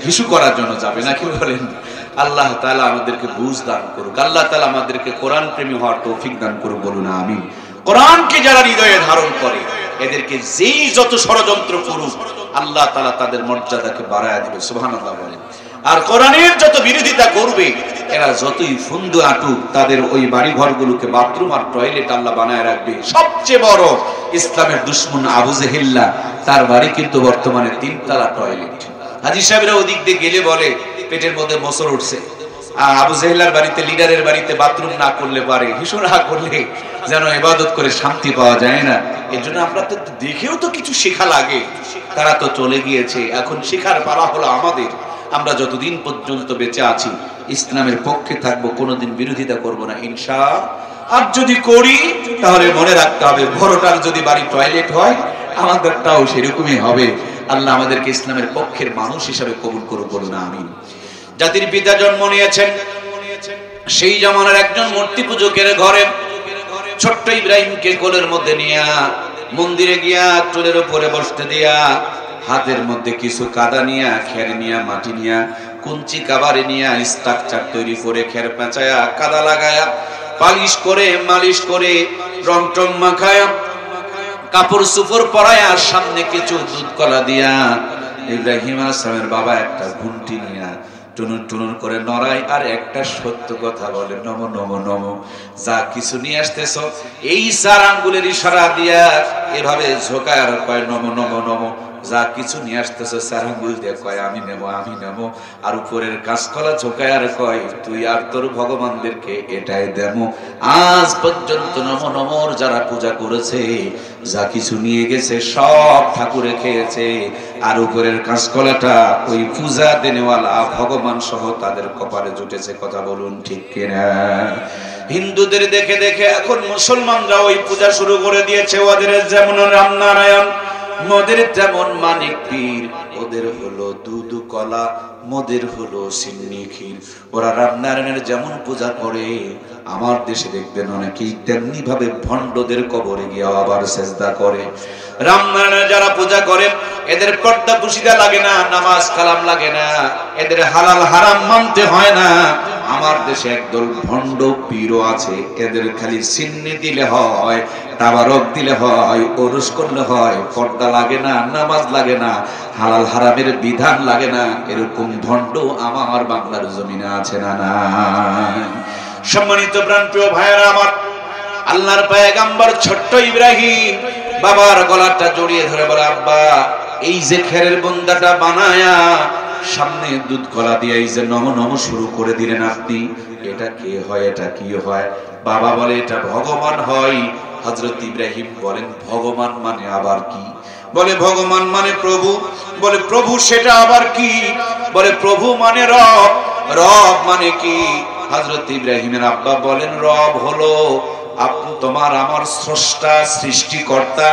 হিসু করার জন্য যাবে। না কি বলেন? আল্লাহ তাআলা আমাদেরকে বুঝ দান করুক। আল্লাহ তাআলা আমাদেরকে কোরআন প্রেমী হওয়ার তৌফিক দান করুক, বলুন আমিন। কোরআনকে যারা হৃদয়ে ধারণ করে, এদেরকে যেই যত ষড়যন্ত্র করুক, আল্লাহ তাআলা তাদের মর্যাদাকে বাড়ায়া দিবে। সুবহানাল্লাহ বলেন। আর কোরআনের যত বিরোধিতা করবে, এরা যতই ফুন্দু আটুক, তাদের ওই বাড়ি ঘরগুলোকে বাথরুম আর টয়লেট আল্লাহ বানায় রাখবে। সবচেয়ে বড় ইসলামের দুশমন আবু জেহেল্লা, তার বাড়ি কিন্তু বর্তমানে 3 তলা টয়লেট। হাজী সাহেবরা ওদিক দিয়ে গেলে বলে পেটের মধ্যে মোচড় উঠছে। আর আবু জেহেল্লার বাড়িতে, লিডারের বাড়িতে বাথরুম না করলে পারে, হিসু না করলে যেন ইবাদত করে শান্তি পাওয়া যায় না। এর জন্য আমরা তো দেখেও তো কিছু শেখা লাগে। তারা তো চলে গিয়েছে, এখন শেখার পালা হলো আমাদের। আমরা যতদিন পর্যন্ত বেঁচে আছি ইসলামের পক্ষে থাকবো, কোনোদিন বিরোধিতা করব না ইনশাআল্লাহ। আর যদি করি তাহলে মনে রাখতে হবে, বড়টার যদি বাড়ি টয়লেট হয়, আমাদেরটাও সেরকমই হবে। আল্লাহ আমাদেরকে ইসলামের পক্ষের মানুষ হিসাবে কবুল করুন, বলুন আমিন। জাতির পিতা জন্ম নিয়েছেন সেই জামানার একজন মূর্তি পূজকের ঘরে। ছোট্ট ইব্রাহিমকে কোলের মধ্যে নিয়া মন্দিরে গিয়া টুলের উপরে বসতে দিয়া, হাতের মধ্যে কিছু কাদা নিয়া, খের নিয়া, মাটি নিয়া, কুঞ্চি কাবারে নিয়া স্ট্রাকচার তৈরি করে খের পেঁচায়া, কাদা লাগায়া, পালিশ করে, মালিশ করে, রং টং মাখায়া, কাপড় সুপড় পরায়া, সামনে কিছু দুধ কলা দিয়া ইব্রাহিম আলাইহিস সালামের বাবা একটা ঘুন্টি নিয়া টুনুর টুনুর করে নড়ায় আর একটা সত্য কথা বলে, নমো নমো নমো। যা কিছু নিয়ে আসতেছ, এই 4 আঙ্গুলের ইশারা দিয়া এভাবে ঝোকায় আর কয় নমো নমো নমো। যা কিছু নিয়ে আসতেছ 4 আঙ্গুল দিয়ে কয় আমি নেব, আমি নেব। আর উপরের কাঁচকলা ঝোকায় আর কয় তুই আর তোর ভগবানদেরকে এটাই দেবো। আজ পর্যন্ত নমো নমোর যারা পূজা করেছে, যা কিছু নিয়ে গেছে সব ঠাকুরে খেয়েছে। আর উপরের কাঁচকলাটা ওই পূজা দেনেওয়ালা ভগবান সহ তাদের কপালে জুটেছে। কথা বলুন ঠিক কিনা? হিন্দুদের দেখে দেখে এখন মুসলমানরা ওই পূজা শুরু করে দিয়েছে। ওদের যেমন রামনারায়ণ, মোদের তেমন মানিক পীর। ওদের হলো দুধ কলা, মোদের হলো সিন্নি ক্ষীর। ওরা রামনারায়ণের যেমন পূজা করে, আমার দেশে দেখবেন অনেকেই তেমনি ভাবে ভণ্ডদের কবরে গিয়ে আবার সেজদা করে। রামনারায়ণ যারা পূজা করে, এদের পর্দা পুশিদা লাগে না, নামাজ কালাম লাগে না, এদের হালাল হারাম মানতে হয় না। আমার দেশে একদল ভণ্ড পীরও আছে, এদের খালি সিন্নি দিলে হয়, তাবারক দিলে হয়, ওরস করলে হয়, পর্দা লাগে না, নামাজ লাগে না, হালাল হারামের বিধান লাগে না। এরকম ভণ্ড আমার বাংলার জমিনে আছে না? না। সম্মানিত প্রাণপ্রিয় ভাইয়েরা আমার, আল্লাহর পয়গম্বর ছোট্ট ইব্রাহিম বাবার গলাটা জড়িয়ে ধরে বলে, আব্বা এই যে খেরের বন্দাটা বানায়া সামনে দুধ কলা দিয়ে এই যে নম নম শুরু করে দিলেন আপনি, এটা কে হয়, এটা কি হয়? বাবা বলে এটা ভগবান হয়। হযরত ইব্রাহিম বলেন ভগবান মানে আবার কি? বলে ভগবান মানে প্রভু। বলে প্রভু সেটা আবার কি? বলে প্রভু মানে রব। রব মানে কি? হযরত ইব্রাহিমের আব্বা বলেন রব হলো আপনি, তোমার আমার স্রষ্টা, সৃষ্টিকর্তা।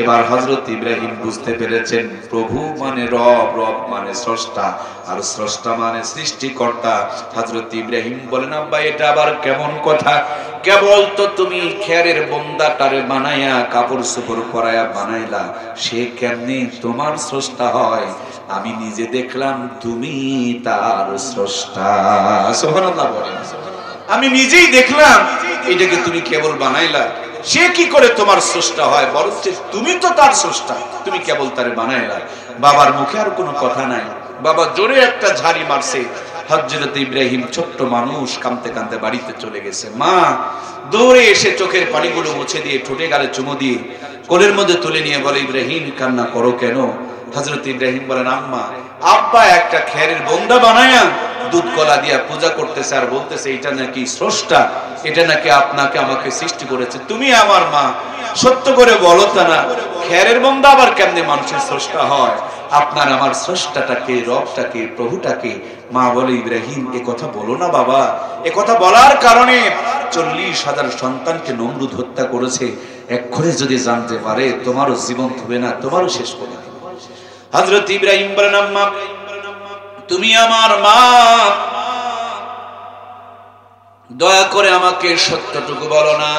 এবার হযরত ইব্রাহিম বুঝতে পেরেছেন প্রভু মানে রব, রব মানে স্রষ্টা, আর স্রষ্টা মানে সৃষ্টিকর্তা। হযরত ইব্রাহিম বলেন আব্বা এটা আবার কেমন কথা? কেবল তো তুমি খেরের বন্দাটারে বানাইয়া, কাপড় চোপড় পরাইয়া বানাইলা, সে কেমনি তোমার স্রষ্টা হয়? আমি নিজে দেখলাম তুমি তার স্রষ্টা। সুবহানাল্লাহ বলেন। আমি নিজেই দেখলাম এটাকে তুমি কেবল বানাইলা, সে কি করে তোমার স্রষ্টা হয়? বরঞ্চ তুমি তো তার স্রষ্টা, তুমি কেবল তারে বানাইলা। বাবার মুখে আর কোনো কথা নাই। বাবা জোরে একটা ঝাড়ি মারছে। হযরত ইব্রাহিম ছোট্ট মানুষ কাঁদতে কাঁদতে বাড়িতে চলে গেছে। মা দৌড়ে এসে চোখের পানিগুলো মুছে দিয়ে ঠোঁটে গালে চুমু দিয়ে কোলের মধ্যে তুলে নিয়ে বলে, ইব্রাহিম কান্না করো কেন? হযরত ইব্রাহিম বলেন, আম্মা আব্বা একটা খেরের বন্দা বানায়া দুধ কলা দিয়া পূজা করতেছে আর বলতেছে এটা নাকি স্রষ্টা, এটা নাকি আপনাকে আমাকে সৃষ্টি করেছে। তুমি আমার মা, সত্য করে বলো তা না, খেরের বন্দা আবার কেমনে মানুষের স্রষ্টা হয়? আপনার আমার স্রষ্টাটাকে, রবটাকে, প্রভুটাকে। মা বলে, ইব্রাহিম এ কথা বলো না বাবা, এ কথা বলার কারণে 40,000 সন্তানকে নমরুদ হত্যা করেছে। এক্ষুনি যদি জানতে পারে তোমারও জীবন থাকবে না, তোমারও শেষ করে দিবে। হযরত ইব্রাহিম বলেন, আম্মা তুমি আমার মা, দয়া করে আমাকে সত্যটুকু বলো না,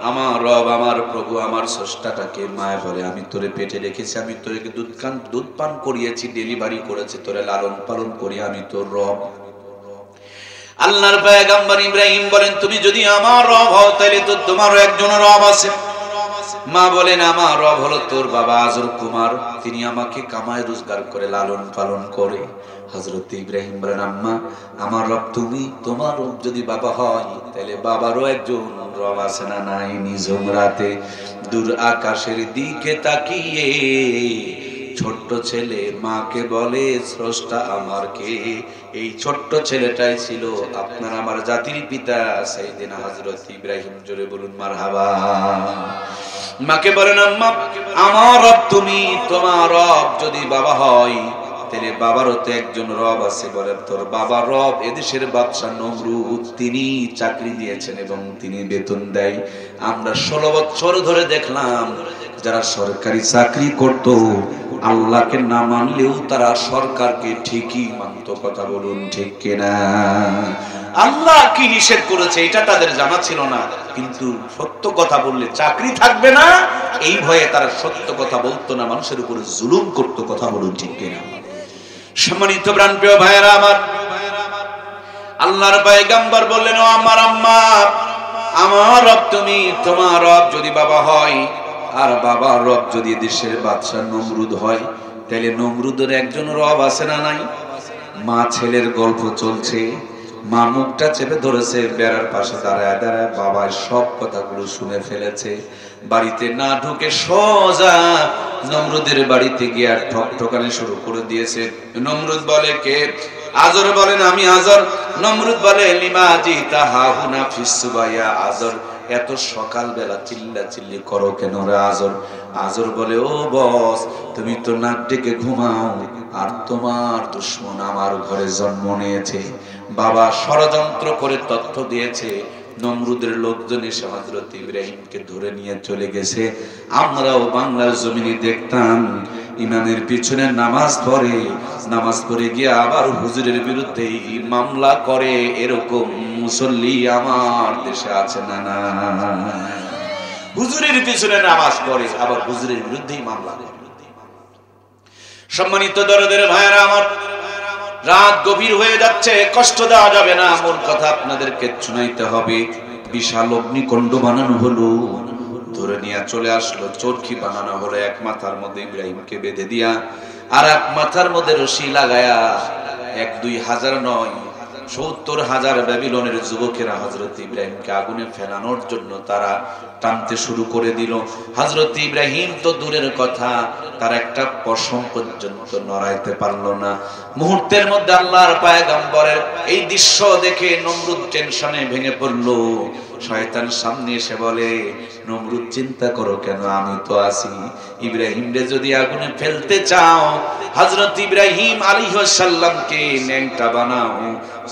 আমার রব, আমার প্রভু, আমার স্রষ্টাটাকে। মায়া বলে, আমি তোরে পেটে রেখেছি, আমি তোরে দুধ পান করিয়েছি, ডেলিভারি করেছি, তোরে লালন পালন করি, আমি তোর রব। আল্লাহর পয়গম্বর ইব্রাহিম বলেন, তুমি যদি আমার রব হও তাহলে তো তোমারও একজন রব আছে। মা বলেন, আমার রব হলো তোর বাবা আজর কুমার, তিনি আমাকে কামায় রোজগার করে লালন পালন করে। হযরত ইব্রাহিম বলেন, আম্মা আমার রব তুমি, তোমার রব যদি বাবা হয় তাহলে বাবারও একজন রব আছে না নাই? নিঝুম রাতে দূর আকাশের দিকে তাকিয়ে ছোট্ট ছেলে মাকে বলে, স্রষ্টা আমার কে? এই ছোট্ট ছেলেটাই ছিল আপনার আমার জাতির পিতা সাইয়েদনা হযরত ইব্রাহিম। জোরে বলুন মারহাবা। মাকে বলেন, আম্মা আমার রব তুমি, তোমার রব যদি বাবা হয় তাহলে বাবারও তো একজন রব আছে। বলেন, তোর বাবার রব এদেশের বাদশা নমরুদ, তিনি চাকরি দিয়েছেন এবং তিনি বেতন দেয়। আমরা 16 বছর ধরে দেখলাম যারা সরকারি চাকরি করত আল্লাহকে না মানলেও তারা সরকারকে ঠিকই মানত। কথা বলুন ঠিক কিনা? আল্লাহ কি নিষেধ করেছে এটা তাদের জানা ছিল না, কিন্তু সত্য কথা বললে চাকরি থাকবে না এই ভয়ে তারা সত্য কথা বলতো না, মানুষের উপরে জুলুম করত। কথা বলুন ঠিক কিনা? সম্মানিত প্রাণপ্রিয় ভাইয়েরা আমার, আল্লাহর পয়গম্বর বললেন, ও আমার আম্মা, আমার রব তুমি, তোমার রব যদি বাবা হয় আর বাবার রব যদি দেশের বাদশা নমরুদ হয় তাহলে নমরুদের একজন রব আছে না নাই? মা ছেলের গল্প চলছে, মা মুখটা চেপে ধরেছে, বেড়ার পাশে দাঁড়ায় দাঁড়ায় বাবার সব কথাগুলো শুনে ফেলেছে। বাড়িতে না ঢুকে সোজা নমরুদের বাড়িতে গিয়ে ঠকঠকানি শুরু করে দিয়েছে। নমরুদ বলে, কে? আজর বলেন, আমি আজর। নমরুদ বলে, লিমা জিতা হাহুনা ফিসসুবাইয়া আজর, এত সকাল বেলা চিল্লা চিল্লি করো কেন রে আজর? আজর বলে, ও বস তুমি তো নাক ডেকে ঘুমাও, আর তোমার দুশমন আমার ঘরে জন্ম নিয়েছে। বাবা ষড়যন্ত্র করে তথ্য দিয়েছে, নমরুদের লোকজন এসে হযরত ইব্রাহিমকে ধরে নিয়ে চলে গেছে। আমরাও বাংলার জমিনে দেখতাম ইমামের পিছনে নামাজ পড়ে, নামাজ পড়ে গিয়ে আবার হুজুরের বিরুদ্ধে মামলা করে, এরকম মুসল্লি আমার দেশে আছে না? না, হুজুরের পিছনে নামাজ পড়ে আবার হুজুরের বিরুদ্ধেই মামলা করে। সম্মানিত দরদের ভাইয়েরা আমার, রাত গভীর হয়ে যাচ্ছে, কষ্ট দেওয়া যাবে না, মূল কথা আপনাদেরকে শুনাইতে হবে। বিশাল অগ্নিকুণ্ড বানানো হলো, ধরে নিয়ে চলে আসলো, চরকি বানানো হলো, এক মাথার মধ্যে ইব্রাহিমকে বেঁধে দিয়া আর এক মাথার মধ্যে রশি লাগায়া 1-2 হাজার নয় 70,000 ব্যাবিলনের যুবকেরা হযরত ইব্রাহিমকে আগুনে ফেলানোর জন্য তারা টানতে শুরু করে দিল। হযরত ইব্রাহিম তো দূরের কথা, তার একটা পশম পর্যন্ত নড়াইতে পারলো না। মুহূর্তের মধ্যে আল্লাহর পয়গম্বরের এই দৃশ্য দেখে নমরুদ টেনশনে ভেঙে পড়লো। শয়তান সামনে এসে বলে, নমরুদ চিন্তা করো কেন, আমি তো আছি। ইব্রাহিমরে যদি আগুনে ফেলতে চাও, হযরত ইব্রাহিম আলাইহিস সালামকে ন্যাংটা বানাও,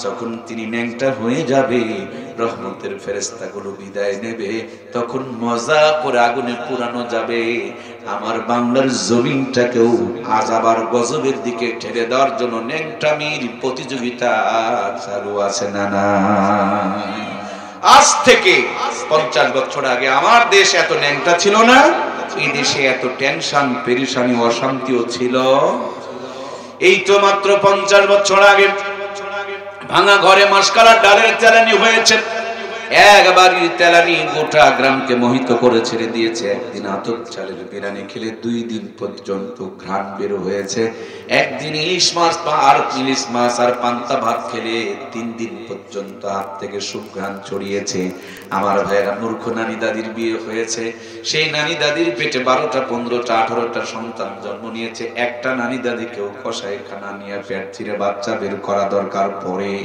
যখন তিনি ন্যাংটা হয়ে যাবে রহমতের ফেরেশতাগুলো বিদায় নেবে, তখন মজা করে আগুনে পুরানো যাবে। আমার বাংলার জমিনটাকেও আযাব আর গজবের দিকে ঠেলে দেওয়ার জন্য ন্যাংটামির প্রতিযোগিতা চালু আছে না? না, আজ থেকে 50 বছর আগে আমার দেশ এত ন্যাংটা ছিল না, এই দেশে এত টেনশন পেরেশানি অশান্তিও ছিল। এই তো মাত্র 50 বছর আগে ভাঙা ঘরে মাসকালার ডালের জ্বালানি হয়েছে, একবারই তেলানি গোটা গ্রামকে মোহিত করে ছেড়ে দিয়েছে। একদিন আতপ চালের বিরিয়ানি খেলে 2 দিন পর্যন্ত ঘ্রাণ বের হয়েছে। একদিন ইলিশ মাছ আর পান্তা ভাত খেলে 3 দিন পর্যন্ত হাত থেকে সুঘ্রাণ ছড়িয়েছে। আমার ভাইয়েরা, মূর্খ নানি দাদির বিয়ে হয়েছে, সেই নানি দাদির পেটে 12টা 15টা 18টা সন্তান জন্ম নিয়েছে। একটা নানি দাদিকেও কসাইখানা নিয়ে পেট চিরে বাচ্চা বের করা দরকার পড়ে।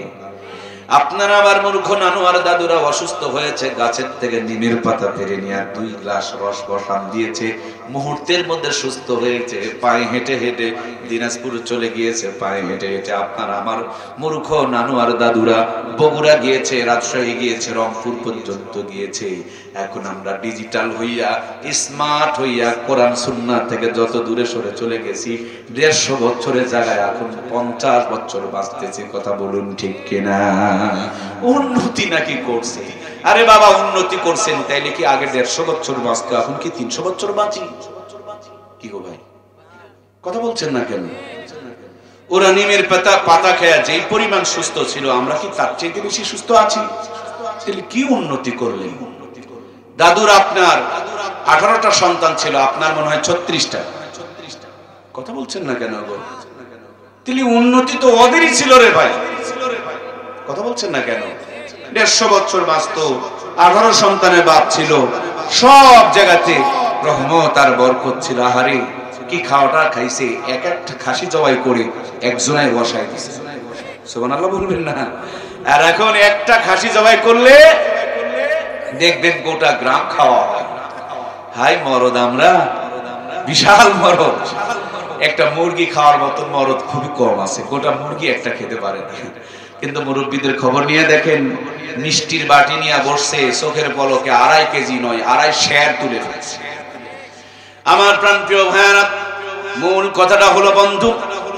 আপনারা আবার মূর্খ নানু আর দাদুরা অসুস্থ হয়েছে, গাছের থেকে নিমের পাতা পেরে নিয়ে 2 গ্লাস রস বসান দিয়েছে, মুহূর্তের মধ্যে সুস্থ হয়েছে। পায়ে হেঁটে হেঁটে দিনাজপুর চলে গিয়েছে, পায়ে হেঁটে হেঁটে আপনারা আমার মূর্খ নানু আর দাদুরা বগুড়া গিয়েছে, রাজশাহী গিয়েছে, রংপুর পর্যন্ত গিয়েছে। এখন আমরা ডিজিটাল হইয়া, স্মার্ট হইয়া, কোরআন সুন্নাহ থেকে যত দূরে সরে চলে গেছি, 150 বছরের জায়গায় এখন 50 বছর বাঁচতেছি। কথা বলুন ঠিক কিনা? উন্নতি নাকি করছে? আরে বাবা, উন্নতি করছেন তাইলে কি আগে 150 বছর বাঁচতো, এখন কি 300 বছর বাঁচি? কি গো ভাই, কথা বলছেন না কেন? ওরা নিমের পাতা খেয়ে যে পরিমাণ সুস্থ ছিল, আমরা কি তার চেয়ে বেশি সুস্থ আছি? তাহলে কি উন্নতি করলেন? দাদুর আপনার 18টা সন্তান ছিল, আপনার মনে হয় 36টা। কথা বলছেন না কেন গো? তাহলে উন্নতি তো ওদেরই ছিল রে ভাই। কথা বলছেন না কেন? 150 বছর বাঁচতো, 18 সন্তানের বাপ ছিল, সব জায়গাতে রহমত আর বরকত ছিল। আহারে কি খাওয়াটা খাইছে, এক একটা খাসি জবাই করে একজনায় বসায় দিছে। সুবহানাল্লাহ বলবেন না? আর এখন একটা খাসি জবাই করলে দেখবেন গোটা গ্রাম খাওয়া হয়। হাই মরদ আমরা, বিশাল মরদ। একটা মুরগি খাওয়ার মতন মরদ খুবই কম আছে, গোটা মুরগি একটা খেতে পারে না। কিন্তু মুরব্বীদের খবর নিয়ে দেখেন, মিষ্টির বাটি নিয়ে বসছে, চোখের পলকে 2.5 কেজি নয় 2.5 সের তুলে ফেলছে। আমার প্রাণপ্রিয় ভাইরা, মূল কথাটা হলো বন্ধু,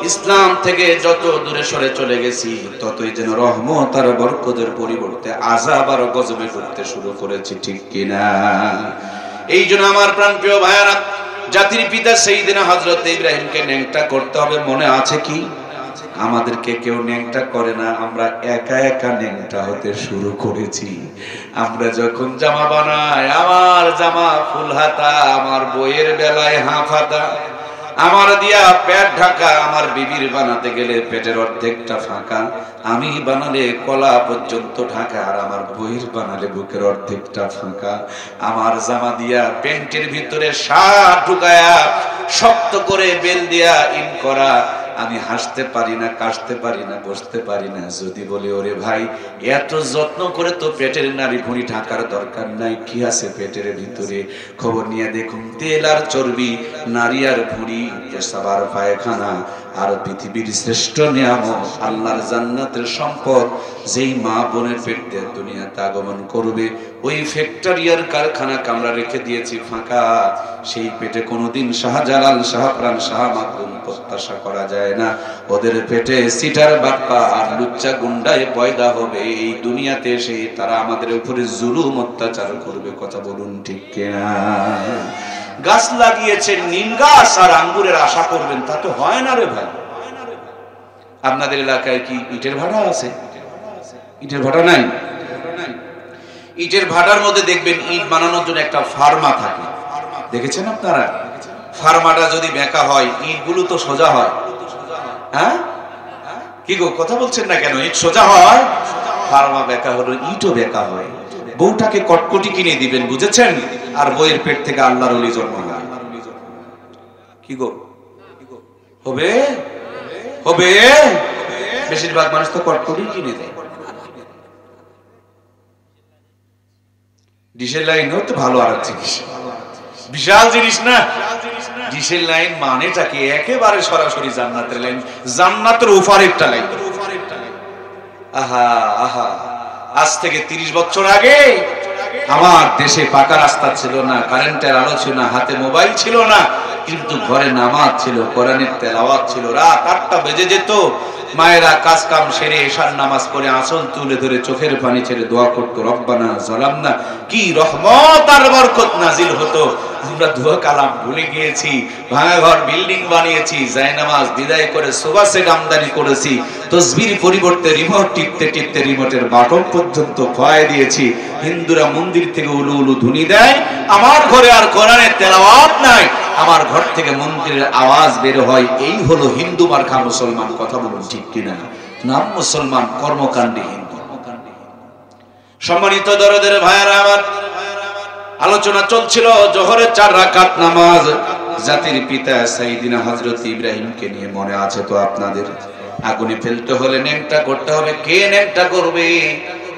ইসলাম থেকে যত দূরে সরে চলে গেছি, ততই যেন রহমত আর বরকতের পরিবর্তে আযাব আর গজবে করতে শুরু করেছি। ঠিক কিনা? এই জন্য আমার প্রাণপ্রিয় ভাইরা, জাতির পিতা সাইয়েদনা হযরত ইব্রাহিমকে ন্যাংটা করতে হবে, মনে আছে কি? আমাদেরকে কেউ ন্যাংটা করে না, আমরা একা একা ন্যাংটা হতে শুরু করেছি। আমরা যখন জামা বানাই, আমার জামা ফুল হাতা, আমার বইয়ের বেলায় হাফ হাতা, আমার দিয়া পেট ঢাকা, আমার বিবির বানাতে গেলে পেটের অর্ধেকটা ফাঁকা, আমি বানালে কলা পর্যন্ত ঢাকা, আর আমার বইয়ের বানালে বুকের অর্ধেকটা ফাঁকা। আমার জামা দিয়া প্যান্টের ভিতরে শার্ট ঢুকায়া শক্ত করে বেল দিয়া ইন করা, আমি হাসতে পারি না, কাশতে পারি না, বসতে পারি না। যদি বলি ওরে ভাই, এত যত্ন করে তো পেটের নাড়ি ভুঁড়ি ঢাকার দরকার নাই, কি আছে পেটের ভিতরে? খবর নিয়ে দেখুন, তেল আর চর্বি, নারী আর ভুঁড়ি, পেশাব আর পায়খানা, আর পৃথিবীর শ্রেষ্ঠ নিয়ামত আল্লাহর জান্নাতের সম্পদ, যেই মা বোনের পেট দিয়ে দুনিয়াতে আগমন করবে, ওই ফ্যাক্টরিয়ার কারখানাকে আমরা রেখে দিয়েছি ফাঁকা। সেই পেটে কোনোদিন শাহজালাল, শাহপ্রাণ, শাহ মাকদুম প্রত্যাশা করা যায় না। ওদের পেটে সিটার বাপ্পা আর লুচ্চা গুন্ডায় পয়দা হবে। এই দুনিয়াতে এসে তারা আমাদের উপরে জুলুম অত্যাচার করবে। কথা বলুন ঠিক কিনা? গাছ লাগিয়েছেন, নিম গাছ আর আঙ্গুরের আশা করবেন, তা তো হয় না রে ভাই। আপনাদের এলাকায় কি ইটের ভাটা আছে? ইটের ভাটা নাই? ইটের ভাটার মধ্যে দেখবেন ইট বানানোর জন্য একটা ফার্মা থাকে, দেখেছেন আপনারা? ফার্মাটা যদি বেঁকা হয়, ইটগুলো তো সোজা হয়। হ্যাঁ কি গো, কথা বলছেন না কেন? ইট সোজা হয়, ফার্মা বেঁকা হলো, ইটও বেঁকা হয়। বউটাকে কটকটি কিনে দিবেন, বুঝেছেন? আর বইয়ের পেট থেকে আল্লাহর ওলি জন্ম হয়। কি গো, হবে? হবে? বেশিরভাগ মানুষ তো কটকটি কিনে দেয়। ডিশের লাইনও তো ভালো আর জিনিস, বিশাল জিনিস না? ডিশের লাইন মানেটা কি? একেবারে সরাসরি জান্নাতের লাইন, জান্নাতের উপরেরটা লাইন। আহা আহা, আজ থেকে 30 বছর আগে আমার দেশে পাকা রাস্তা ছিল না, কারেন্টের আলো ছিল না, হাতে মোবাইল ছিল না, কিন্তু ঘরে নামাজ ছিল, কোরআনের তেলাওয়াত ছিল। রাত 8টা বেজে যেত, মায়েরা কাজ কাম সেরে এশার নামাজ পড়ে আঁচল তুলে ধরে চোখের পানি ছেড়ে দোয়া করতো, রব্বানা যালামনা। কি রহমত আর বরকত নাজিল হতো। আমরা দোয়া কালাম ভুলে গিয়েছি, ভাঙা ঘর বিল্ডিং বানিয়েছি, জায়নামাজ বিদায় করে সোফা সেট আমদানি করেছি, তসবির পরিবর্তে রিমোট টিপতে টিপতে রিমোটের বাটন পর্যন্ত খোয়াই দিয়েছি। হিন্দুরা মন্দির থেকে উলু উলু ধ্বনি দেয়, আমার ঘরে আর কোরআনের তেলাওয়াত নাই, আমার ঘর থেকে মন্দিরের আওয়াজ বের হয়। এই হলো হিন্দু মার্কা মুসলমান। কথা বলুন ঠিক কিনা? নাম মুসলমান, কর্মকাণ্ডে হিন্দু। সম্মানিত দরদের ভাইয়েরা আমার, আলোচনা চলছিল জোহরের 4 রাকাত নামাজ। জাতির পিতা সাইয়েদিনা হযরত ইব্রাহিমকে নিয়ে মনে আছে তো আপনাদের? আগুনে ফেলতে হলে নেমটা করতে হবে। কে নেমটা করবে?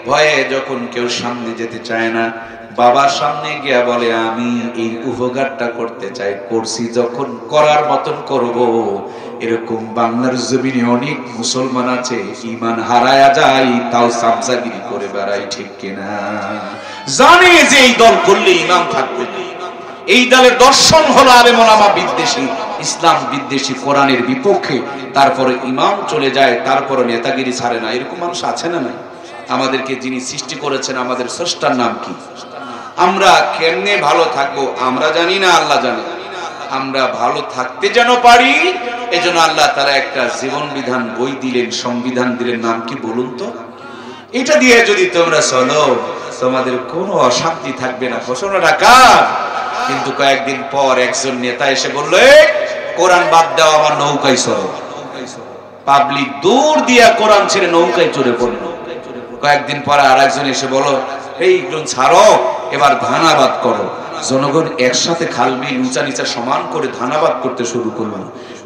ভয়ে যখন কেউ সামনে যেতে চায় না, বাবার সামনে গিয়া বলে আমি এই উপকারটা করতে চাই, করছি যখন করার মতন করব। এরকম বাংলার জমিনে অনেক মুসলমান আছে, ঈমান হারায়া যায় তাও সামজাগিরি করে বেড়ায়, ঠিক কিনা? জানে যে এই দল করলে ইমাম থাকবে না। এই দলের দর্শন হলো আলেম ওলামা বিদ্বেষী, ইসলাম বিদ্বেষী, কোরআনের বিপক্ষে। তারপরে ইমাম চলে যায়, তারপরে নেতাগিরি ছাড়ে না। এরকম মানুষ আছে না নাই? আমাদেরকে যিনি সৃষ্টি করেছেন, আমাদের স্রষ্টার নাম কি? আমরা কেমনে ভালো থাকবো আমরা জানি না, আল্লাহ জানে। আমরা ভালো থাকতে যেন পারি, এজন্য আল্লাহ তাআলা একটা জীবন বিধান বই দিলেন, সংবিধান দিলেন। নাম কি বলুন তো? এটা দিয়ে যদি তোমরা চলো, তোমাদের কোনো অশান্তি থাকবে না। ঘোষণাটা কার? কিন্তু কয়েকদিন পর একজন নেতা এসে বলল, কোরআন বাদ দাও, আমার নৌকায় চলো। পাবলিক দূর দিয়া কোরআন ছেড়ে নৌকায় চড়ে পড়ল। কয়েকদিন পরে আর একজন এসে বলো, এইগুলো ছাড়ো, এবার ধানাবাদ করো। জনগণ একসাথে খাল বিল উঁচা নিচা সমান করে ধানাবাদ করতে শুরু করলো।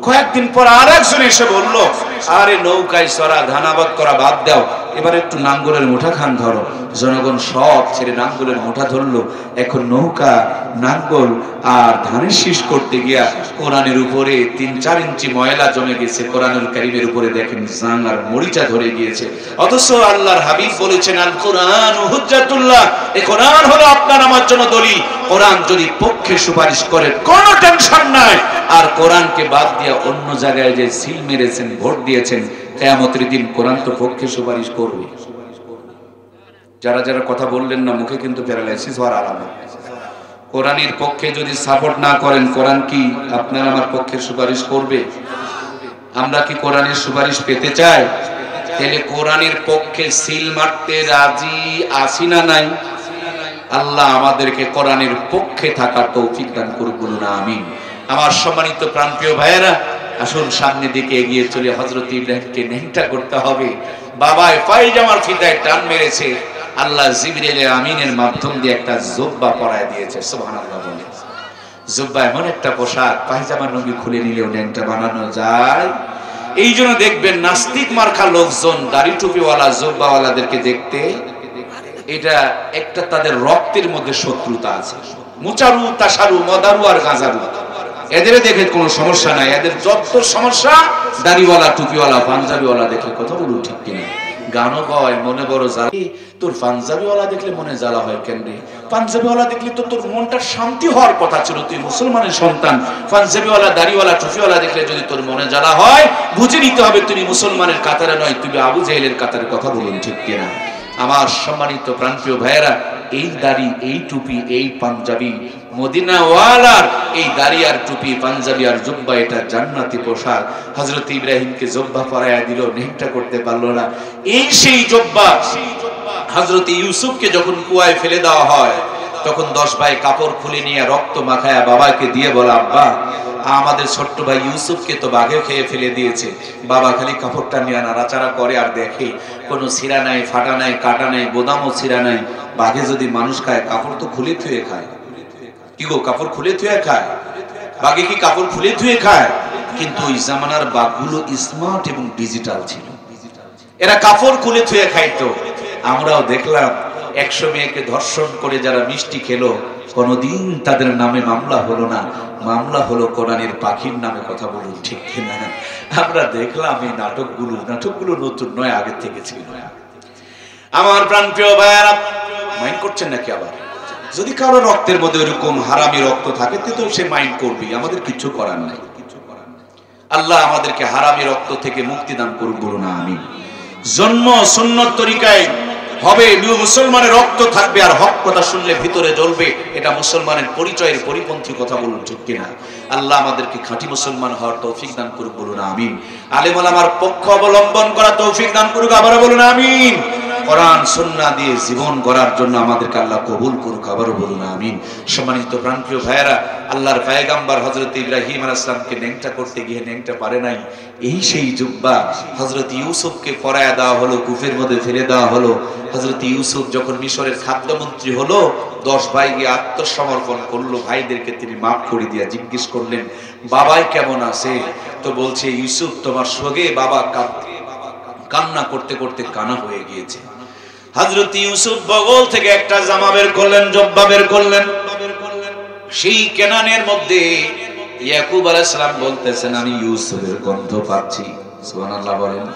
কয়েকদিন পর আর একজন এসে বলল, আরে নৌকায় চড়া ধানাবাদ করা বাদ দাও, এবার একটু নাঙ্গলের মুঠা খান ধরো। জনগণ সব ছেড়ে নাঙ্গলের মুঠা ধরলো। এখন নৌকা, নাঙ্গল আর ধানের শীষ করতে গিয়া কোরআনের উপরে 3-4 ইঞ্চি ময়লা জমে গেছে। কোরআনুল কারীমের উপরে দেখেন জাং আর মরিচা ধরে গিয়েছে। অথচ আল্লাহর হাবিব বলেছেন, আল কোরআন হুজ্জাতুল্লাহ, এই কোরআন হলো আপনার আমার জন্য দলিল। কোরআন যদি পক্ষে সুপারিশ করে কোনো টেনশন নাই। আর কোরআনকে বাদ দিয়া অন্য জায়গায় যে সিল মেরেছেন, ভোট দিয়েছেন, কিয়ামতের দিন কোরআন তো পক্ষে সুপারিশ করবে। যারা যারা কথা বললেন না, মুখে কিন্তু প্যারালাইসিস হওয়ার আলামত। কোরআনের পক্ষে যদি সাপোর্ট না করেন, কোরআন কি আপনার আমার পক্ষে সুপারিশ করবে? আমরা কি কোরআনের সুপারিশ পেতে চাই? তাহলে কোরআনের পক্ষে সিল মারতে রাজি আছি না নাই? আল্লাহ আমাদেরকে কোরআনের পক্ষে থাকার তৌফিক দান করুন, বলুন আমিন। আমার সম্মানিত প্রাণপ্রিয় ভাইয়েরা, আসুন সামনের দিকে এগিয়ে চলে হযরত ইব্রাহিমকে নেমটা করতে হবে। বাবায় পায়জামার ফিতায় টান মেরেছে, আল্লাহ জিবরিল আমিনের মাধ্যম দিয়ে একটা জুব্বা পরায় দিয়েছে। সুবহানাল্লাহ বলে। জুব্বা এমন একটা পোশাক, পায়জামা নবী খুলে নিলেও নেমটা বানানো যায়। এই জন্য দেখবেন নাস্তিক মার্কা লোকজন দাড়ি টুপিওয়ালা জুব্বাওয়ালাদেরকে দেখতে, এটা একটা তাদের রক্তের মধ্যে শত্রুতা আছে। মুচারু, তাসারু, মদারু আর গাজারু, এদের দেখে কোনো সমস্যা নাই। এদের যত সমস্যা দাড়িওয়ালা, টুপিওয়ালা, পাঞ্জাবিওয়ালা দেখলে। কথা বলুন ঠিক কিনা? গানও গায়, মনে বড় জ্বালা। তোর পাঞ্জাবিওয়ালা দেখলে মনে জ্বালা হয় কেন রে? পাঞ্জাবিওয়ালা দেখলে তো তোর মনটা শান্তি হওয়ার কথা ছিল, তুই মুসলমানের সন্তান। পাঞ্জাবিওয়ালা, দাড়িওয়ালা, টুপিওয়ালা দেখলে যদি তোর মনে জ্বালা হয়, বুঝে নিতে হবে তুমি মুসলমানের কাতারে নয়, তুমি আবু জাহেলের কাতারে। কথা বলুন ঠিক কিনা? আমার সম্মানিত প্রাণপ্রিয় ভাইয়েরা, এই দাড়ি, এই টুপি, এই পাঞ্জাবি, মদিনাওয়ালার এই দাড়ি আর টুপি, পাঞ্জাবি আর জুব্বা, এটা জান্নাতি পোশাক। হযরত ইব্রাহিমকে জুব্বা পরায়া দিল, নেমটা করতে পারলো না। এই সেই জুব্বা হযরত ইউসুফকে যখন কুয়ায় ফেলে দেওয়া হয়, তখন 10 ভাই কাপড় খুলে নিয়ে রক্ত মাখায়া বাবাকে দিয়ে বলে, আব্বা, আমাদের ছোট্ট ভাই ইউসুফকে তো বাঘে খেয়ে ফেলে দিয়েছে। বাবা খালি কাপড়টা নিয়ে নাড়াচাড়া করে আর দেখে কোনো ছিঁড়া নাই, ফাটা নাই, কাটা নাই, বোদামও ছিঁড়া নাই। বাঘে যদি মানুষ খায়, কাপড় তো খুলে থুয়ে খায়। কি গো, কাপড় খুলে থুয়ে খায়? বাঘে কি কাপড় খুলে থুয়ে খায়? কিন্তু ওই জামানার বাঘগুলো স্মার্ট এবং ডিজিটাল ছিল, এরা কাপড় খুলে থুয়ে খাইতো। আমরাও দেখলাম 100 মেয়েকে ধর্ষণ করে যারা মিষ্টি খেলো, কোনদিন তাদের নামে মামলা হলো না। মামলা হলো কোরআনের পাখির নামে। কথা বলুন ঠিক কিনা? আমরা দেখলাম এই নাটকগুলো নতুন নয়, আগে থেকে ছিল। আমার প্রাণপ্রিয় ভাইয়েরা, মাইন্ড করছেন নাকি? আবার যদি কারো রক্তের মধ্যে এরকম হারামি রক্ত থাকে, তো সে মাইন্ড করবে, আমাদের কিছু করার নাই। আল্লাহ আমাদেরকে হারামি রক্ত থেকে মুক্তি দান করুন, বলুন আমিন। জন্ম সুন্নত তরিকায় হবে, মুসলমানের রক্ত থাকবে আর হক কথা শুনলে ভিতরে জ্বলবে, এটা মুসলমানের পরিচয়ের পরিপন্থী কথা, বলুন ঠিক কিনা? আল্লাহ আমাদেরকে খাঁটি মুসলমান হওয়ার তৌফিক দান করুক, বলুন আমিন। আলেম ওলামার পক্ষ অবলম্বন করা তৌফিক দান করুক, আবারও বলুন আমিন। কোরআন সুন্নাহ দিয়ে জীবন গড়ার জন্য আমাদেরকে আল্লাহ কবুল করুক, আবারও বলুন আমিন। সম্মানিত প্রাণপ্রিয় ভাইয়েরা, আল্লাহর পয়গম্বর হযরত ইব্রাহিম আলাইহিস সালামকে নেংটা করতে গিয়ে নেংটা পারে নাই, এই সেই জুব্বা হযরত ইউসুফকে পরায়া দেওয়া হলো, কুফের মধ্যে ফেলে দেওয়া হলো। হযরত ইউসুফ যখন মিশরের খাদ্যমন্ত্রী হলো, 10 ভাই গিয়ে আত্মসমর্পণ করলো, ভাইদেরকে তিনি মাফ করে দিয়া জিজ্ঞেস করলেন, বাবাই কেমন আছে? তো বলছে, ইউসুফ তোমার সঙ্গে বাবা কান্না করতে করতে কানা হয়ে গিয়েছে। হযরত ইউসুফ বগল থেকে একটা জামা বের করলেন, জব্বা বের করলেন, সেই কেনানের মধ্যে ইয়াকুব আলাইহিস সালাম বলতেছেন, আমি ইউসুফের গন্ধ পাচ্ছি। সুবহানাল্লাহ বলেন।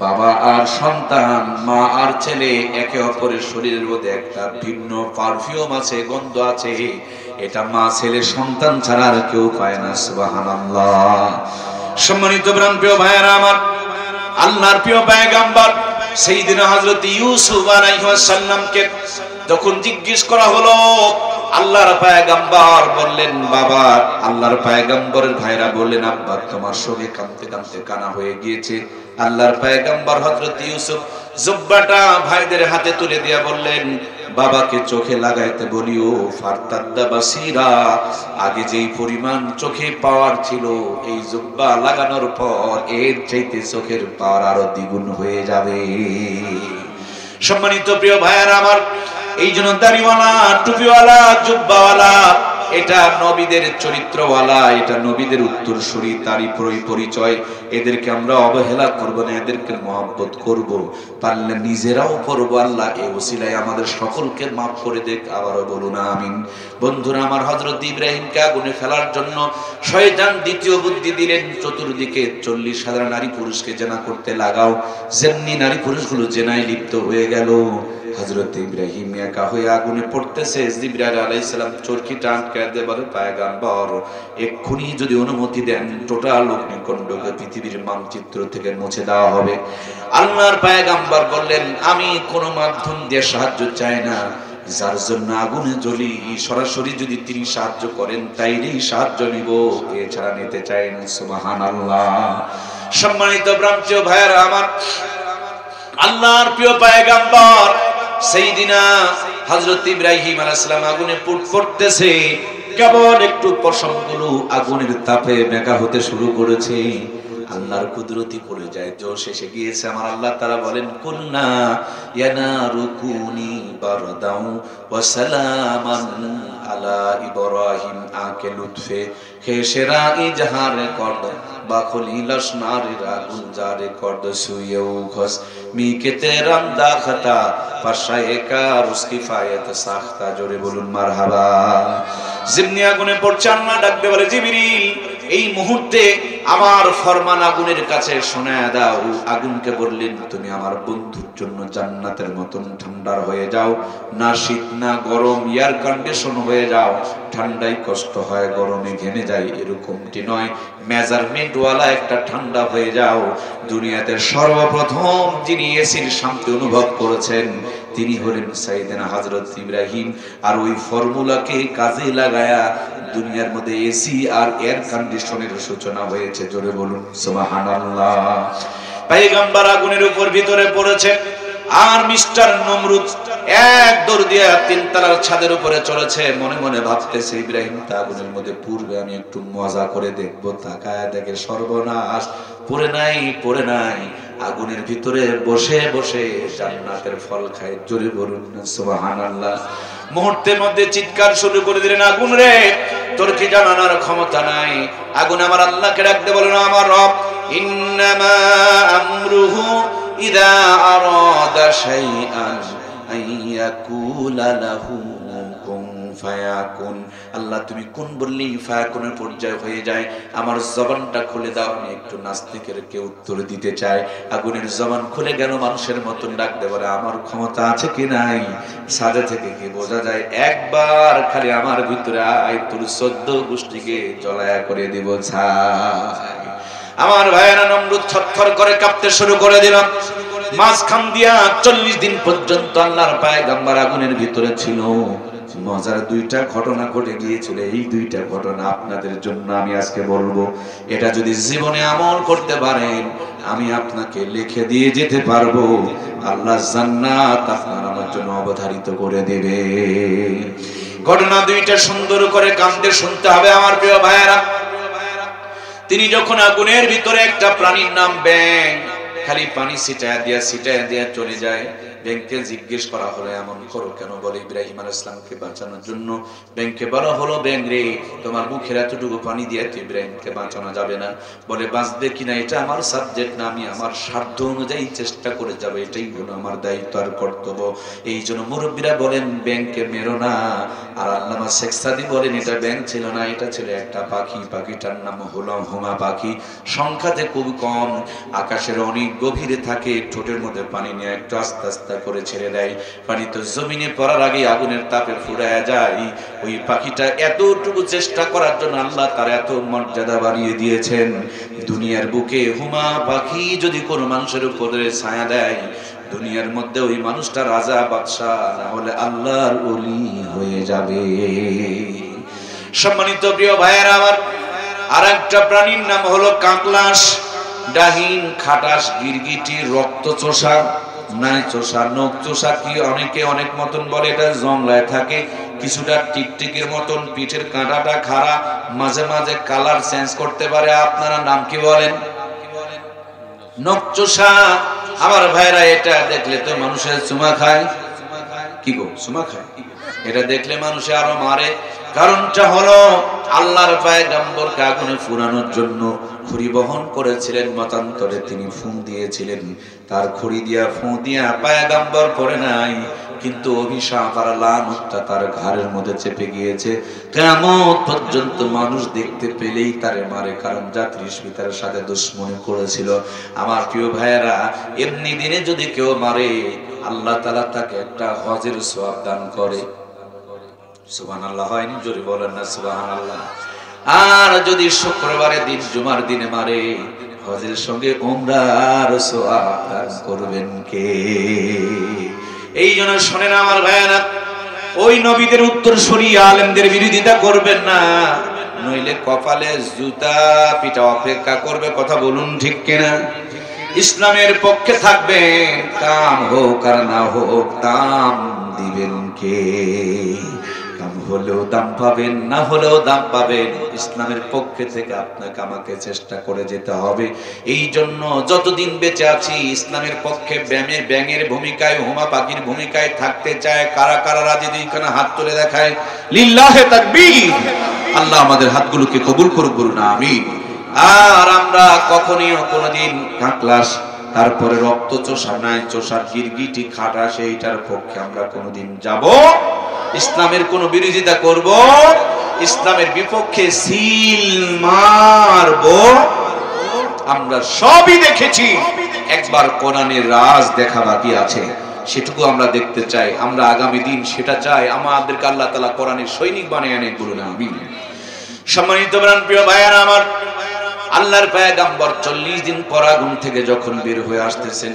বাবা আর সন্তান, মা আর ছেলে, একে অপরের শরীরের মধ্যে একটা ভিন্ন পারফিউম আছে, গন্ধ আছে, এটা মা ছেলে সন্তান ছাড়া আর কেউ পায় না। সুবহানাল্লাহ। সম্মানিত প্রিয় ভাইয়েরা আমার, আল্লাহর প্রিয় পয়গম্বর সাইয়েদনা হযরত ইউসুফ আলাইহিস সালামকে যখন জিজ্ঞেস করা হলো, আল্লাহর পয়গম্বর বললেন, বাবা। আল্লাহর পয়গম্বরের ভাইরা বললেন, আব্বা তোমার সঙ্গে কাঁদতে কাঁদতে কানা হয়ে গিয়েছে। আল্লাহর পয়গম্বর হযরত ইউসুফ জুব্বাটা ভাইদের হাতে তুলে দিয়া বললেন, বাবাকে চোখে লাগাইতে বলিও, ফারতাদ্দা বাসিরা, আগে যেই পরিমাণ চোখে পাওয়ার ছিল, এই জুব্বা লাগানোর পর এর চাইতে চোখের পাওয়ার আরো দ্বিগুণ হয়ে যাবে। সম্মানিত প্রিয় ভাইয়েরা আমার, এই জন্য দাড়িওয়ালা, টুপিওয়ালা, জুব্বাওয়ালা, এটা নবীদের চরিত্রওয়ালা, এটা নবীদের উত্তরসূরি, তারই পরিচয়। এদেরকে আমরা অবহেলা করব না, এদেরকে মহব্বত করব, পারলে নিজেরাও করব। আল্লাহ এই ওসিলায় আমাদের সকলকে মাফ করে দেখ, আবারও বলুন আমিন। বন্ধুরা আমার, হযরত ইব্রাহিমকে আগুনে ফেলার জন্য শয়তান দ্বিতীয় বুদ্ধি দিলেন, চতুর্দিকে 40,000 নারী পুরুষকে জেনা করতে লাগাও। যেমনি নারী পুরুষগুলো জেনায় লিপ্ত হয়ে গেল, হযরত ইব্রাহিম একা হয়ে আগুনে পড়তেছে। জিবরাইল আলাইহিস সালাম চরকিটা আটকে দিয়ে বলে, পয়গম্বর এক্ষুনি যদি অনুমতি দেন, টোটাল অগ্নিকুণ্ডকে পৃথিবীর মানচিত্র থেকে মুছে দেওয়া হবে। আল্লাহর পয়গম্বর বললেন, আমি কোনো মাধ্যম দিয়ে সাহায্য চাই না, যার জন্য আগুনে জ্বলি সরাসরি যদি তিনি সাহায্য করেন তাইলেই সাহায্য নিব, এছাড়া নিতে চাই না। সুবহানাল্লাহ। সম্মানিত প্রিয় ভাইয়েরা আমার, আল্লাহর প্রিয় পয়গম্বর সাইয়েদিনা হযরত ইব্রাহিম আলাইহিস সালাম আগুনে পড়তেছে, কেবল একটু পশমগুলো আগুনের তাপে মেকা হতে শুরু করেছে। আল্লাহর কুদরতি পড়ে যায়, জোশ এসে গিয়েছে। আমার আল্লাহ তাআলা বলেন, কুলনা ইয়া নারু কুনি বারদাউ ওয়া সালামান আলা ইব্রাহিম, আকে লুৎফে খেশরা ইজহার করদ বা খলিলাস নারিরা গুলজারে করদ সুয়েউ খস মি কেতে রামদা খাতা পাশায়েকা রুসকি ফায়াত সাখতা। জোরে বলুন মারহাবা। জিমনি আগুনে পড়ছে, আল্লাহ ডাকতে বলে, জিবরিল এই মুহূর্তে আমার ফরমান আগুনের কাছে শোনায়া দাও। আগুনকে বললেন, তুমি আমার বন্ধুর জন্য জান্নাতের মতন ঠান্ডার হয়ে যাও, না শীত না গরম, এয়ার কন্ডিশন হয়ে যাও। ঠান্ডায় কষ্ট হয়, গরমে ঘেমে যায়, এরকমটি নয়, মেজারমেন্ট ওয়ালা একটা ঠান্ডা হয়ে যাও। দুনিয়াতে সর্বপ্রথম যিনি এসির শান্তি অনুভব করেছেন তিনি হলেন সাইয়েদনা হযরত ইব্রাহিম। আর ওই ফর্মুলাকে কাজে লাগায়া দুনিয়ার মধ্যে এসি আর এয়ার কন্ডিশনের সূচনা হয়েছে। জোরে বলুন সুবহানাল্লাহ। পয়গম্বর আগুনের উপর ভিতরে পড়েছে, আর মিস্টার নমরুদ এক দৌড় দিয়ে 3 তলার ছাদের উপরে চলেছে। মনে মনে ভাবতেছে, ইব্রাহিম তা আগুনের মধ্যে পূর্বে, আমি একটু মজা করে দেখবো। তাকায় দেখে সর্বনাশ, পড়ে নাই, আগুনের ভিতরে বসে বসে জান্নাতের ফল খায়। জোরে বলুন সুবহানাল্লাহ। মুহূর্তের মধ্যে চিৎকার শুরু করে দিলেন, আগুন রে, তোর কি জানানোর ক্ষমতা নাই? আগুন আমার আল্লাহকে ডাকতে বলেন, আমার রব, ইন্নামা আমরুহু ইযা আরাদা শাইআন আইয়াকুলা লাহু কুন ফায়াকুন। আল্লাহ তুমি কোন বললেই ফায়াকুনের পর্যায়ে হয়ে যায়। আমার জবানটা খুলে দাও, আমি একটু নাস্তিকের কে উত্তর দিতে চাই। আগুনের জবান খুলে গেল, মানুষের মতন ডাকতে পারে, আমার ক্ষমতা আছে কি নাই? সাজা থেকে কি বোঝা যায়? একবার খালি আমার ভিতরে আয়, তোর 14 গোষ্ঠীকে জ্বলায়া করে দিব ছাই। আমার ভাইয়েরা, নমরুদ থরথর করে কাঁপতে শুরু করে দিল। মাঝখান দিয়া 40 দিন পর্যন্ত আল্লাহর পয়গম্বর আগুনের ভিতরে ছিল। মজার দুইটা ঘটনা ঘটে গিয়েছিল। এই দুইটা ঘটনা আপনাদের জন্য আমি আজকে বলবো। এটা যদি জীবনে আমল করতে পারেন, আমি আপনাকে লিখে দিয়ে যেতে পারবো, আল্লাহ জান্নাত আপনার আমার জন্য অবধারিত করে দেবে। ঘটনা দুইটা সুন্দর করে কান্দে শুনতে হবে আমার প্রিয় ভাইয়েরা। তিনি যখন আগুনের ভিতরে, একটা প্রাণীর নাম ব্যাঙ, খালি পানি ছিটায় দিয়া চলে যায়। ব্যাংকে জিজ্ঞেস করা হলো, এমন করো কেন? বলে ইব্রাহিম আলাইহিস সালামকে বাঁচানোর জন্য। ব্যাংকে বলা হলো, ব্যাঙ রে, তোমার মুখের এতটুকু পানি দিয়ে তো ইব্রাহিমকে বাঁচানো যাবে না। বলে বাঁচবে কিনা এটা আমার সাবজেক্ট না, আমি আমার সাধ্য অনুযায়ী চেষ্টা করে যাবো, এটাই হলো আমার দায়িত্ব আর কর্তব্য। এই জন্য মুরব্বীরা বলেন ব্যাংকে মেরো না। আর আল্লামা শেখ সাদি বলেন এটা ব্যাঙ ছিল না, এটা ছিল একটা পাখি। পাখিটার নাম হলো হুমা পাখি। সংখ্যাতে খুব কম, আকাশের অনেক গভীরে থাকে। ঠোঁটের মধ্যে পানি নিয়ে একটু আস্তে আস্তে করে ছেড়ে দেয়। পানি তো জমিনে পড়ার আগে আগুনের তাপে ফুরায় যায়। ওই পাখিটা এতটুকু চেষ্টা করার জন্য আল্লাহ তার এত মর্যাদা বানিয়ে দিয়েছেন। দুনিয়ার বুকে হুমা পাখি যদি কোনো মানুষের উপরে ছায়া দেয়, দুনিয়ার মধ্যে ওই মানুষটা রাজা বাদশাহ না হলে আল্লাহর ওলি হয়ে যাবে। সম্মানিত প্রিয় ভাইয়েরা আমার, আর একটা প্রাণীর নাম হলো কাকলাস। ডাহিন, খাটাস, গিরগিটি, রক্তচোষা, নাই চোষা, নখ চোষা, কি অনেকে অনেক মতন বলে। এটা জংলায় থাকে, কিছুটা টিকটিকের মতন, পিঠের কাঁটাটা খাড়া, মাঝে মাঝে কালার চেঞ্জ করতে পারে। আপনারা নাম কি বলেন? নখ চোষা। আমার ভাইরা, এটা দেখলে তো মানুষের চুমা খায়। কি গো, চুমা খায়? এটা দেখলে মানুষে আরো মারে। কারণটা হলো আল্লাহর পয়গম্বরকে আগুনে পুরানোর জন্য খড়ি বহন করেছিলেন, মতান্তরে তিনি ফু দিয়েছিলেন। তার খড়ি দিয়া ফু দিয়া পয়গম্বর পড়ে নাই, কিন্তু অভিশাপ আর লানতটা তার ঘাড়ের মধ্যে চেপে গিয়েছে। কিয়ামত পর্যন্ত মানুষ দেখতে পেলেই তারে মারে, কারণ যাত্রী তার সাথে দুশমনি করেছিল। আমার প্রিয় ভাইয়েরা, এমনি দিনে যদি কেউ মারে, আল্লাহ তাআলা তাকে একটা হজের সওয়াব দান করে। সুবহানাল্লাহ হয়নি? জোরে বলেন না সুবহানাল্লাহ। আর যদি শুক্রবারের দিন, জুমার দিনে মারে, হজের সঙ্গে উমরার সওয়াব দান করবেন কে? এই জন্য শোনেন আমার ভাইয়েরা, ওই নবীদের উত্তরসূরি আলেমদের বিরোধিতা করবেন না, নইলে কপালে জুতা পিটা অপেক্ষা করবে। কথা বলুন ঠিক কিনা? ইসলামের পক্ষে থাকবেন, কাম হোক আর না হোক দাম দিবেন কে? কাম হলেও দাম পাবেন, না হলেও দাম পাবেন। ইসলামের পক্ষে থেকে আপনাকে আমাকে চেষ্টা করে যেতে হবে। এই জন্য যতদিন বেঁচে আছি, ইসলামের পক্ষে ব্যাঙের ভূমিকায়, হুমা পাখির ভূমিকায় থাকতে চায়। কারা কারা রাজি? দুইখানা হাত তুলে দেখায়। লিল্লাহে তাকবীর। আল্লাহ আমাদের হাতগুলোকে কবুল করুক, বলুন আমিন। আর আমরা কখনোই কোনোদিন কাকলাস, তারপরে রক্তচোষা, নাই চোষা, গিরগিটি, খাটা, সেইটার পক্ষে আমরা কোনোদিন যাব। ইসলামের কোন বিরোধিতা করব, ইসলামের বিপক্ষে সিল মারব, আমরা সবই দেখেছি। একবার কোরআনের রাজ দেখা বাকি আছে, সেটুকু আমরা দেখতে চাই। আমরা আগামী দিন সেটা চাই। আমাদেরকে আল্লাহ তাআলা কোরআনের সৈনিক বানিয়ে আনে, বলুন আমিন। সম্মানিত প্রিয় ভাইয়েরা আমার, আল্লাহর পয়গম্বর 40 দিন পর আগুন থেকে যখন বের হয়ে আসতেছেন,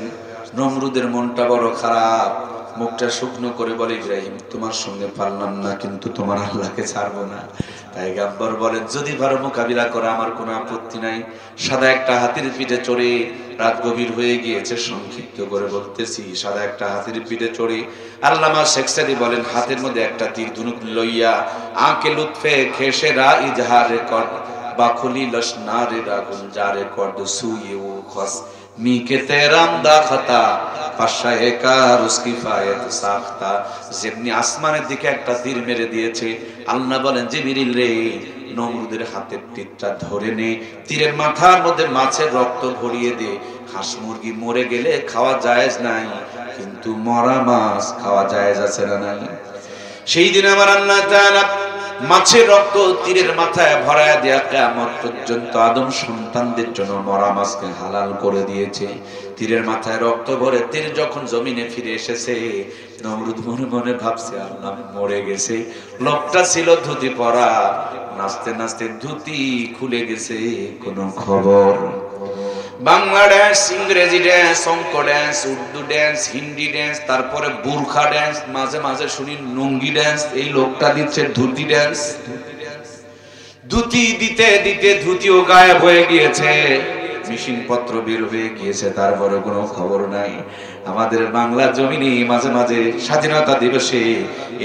নমরুদের মনটা বড় খারাপ। মুখটা শুকনো করে বলে, ইব্রাহিম তোমার সঙ্গে পারলাম না, কিন্তু তোমার আল্লাহকে ছাড়বো না। পয়গম্বর বলেন, যদি পারো মোকাবিলা করে আমার কোনো আপত্তি নাই। সাদা একটা হাতির পিঠে চড়ে, রাত গভীর হয়ে গিয়েছে, সংক্ষিপ্ত করে বলতেছি, সাদা একটা হাতির পিঠে চড়ে আল্লামা শেখ সাদি বলেন, হাতের মধ্যে একটা তীর ধনুক লইয়া আঁকে লুৎফে খেসেরা ইজহারে কর বাখুলি লশনারে রাগুল জারে কর সুয়ে ও খস মিকে তেরাম দা খাতা পাশায়ে কার উসকি ফায়াত সাখতা। যেমনি আসমানের দিকে একটা তীর মেরে দিয়েছে, আল্লাহ বলেন, জিবরিল রে, নমরুদের হাতের তীরটা ধরে নে, তীরের মাথার মধ্যে মাছের রক্ত ভরিয়ে দে। হাঁস মুরগি মরে গেলে খাওয়া জায়েজ নাই, কিন্তু মরা মাছ খাওয়া জায়েজ আছে না নাই? সেই দিন আমার আল্লাহ তাআলা মাছের রক্ত তীরের মাথায় ভরায়া দেয়া কিয়ামত পর্যন্ত আদম সন্তানদের জন্য মরা মাছকে হালাল করে দিয়েছে। তীরের মাথায় রক্ত ভরে তীর যখন জমিনে ফিরে এসেছে, নমরুদ মনে মনে ভাবছে আল্লাহ মরে গেছে। লোকটা ছিল ধুতি পরা, নাচতে নাচতে ধুতি খুলে গেছে, কোনো খবর। বাংলা ড্যান্স, ইংরেজি ড্যান্স, অঙ্ক dance, Urdu dance, Hindi dance, তারপরে বুরখা ড্যান্স, মাঝে মাঝে শুনি লুঙ্গি ড্যান্স। এই লোকটা দিচ্ছে ধুতি ড্যান্স। ধুতি দিতে দিতে ধুতিও গায়েব হয়ে গিয়েছে, মেশিন পত্র বের হয়ে গিয়েছে, তারপরে কোনো খবর নাই। আমাদের বাংলা জমিনে মাঝে মাঝে স্বাধীনতা দিবসে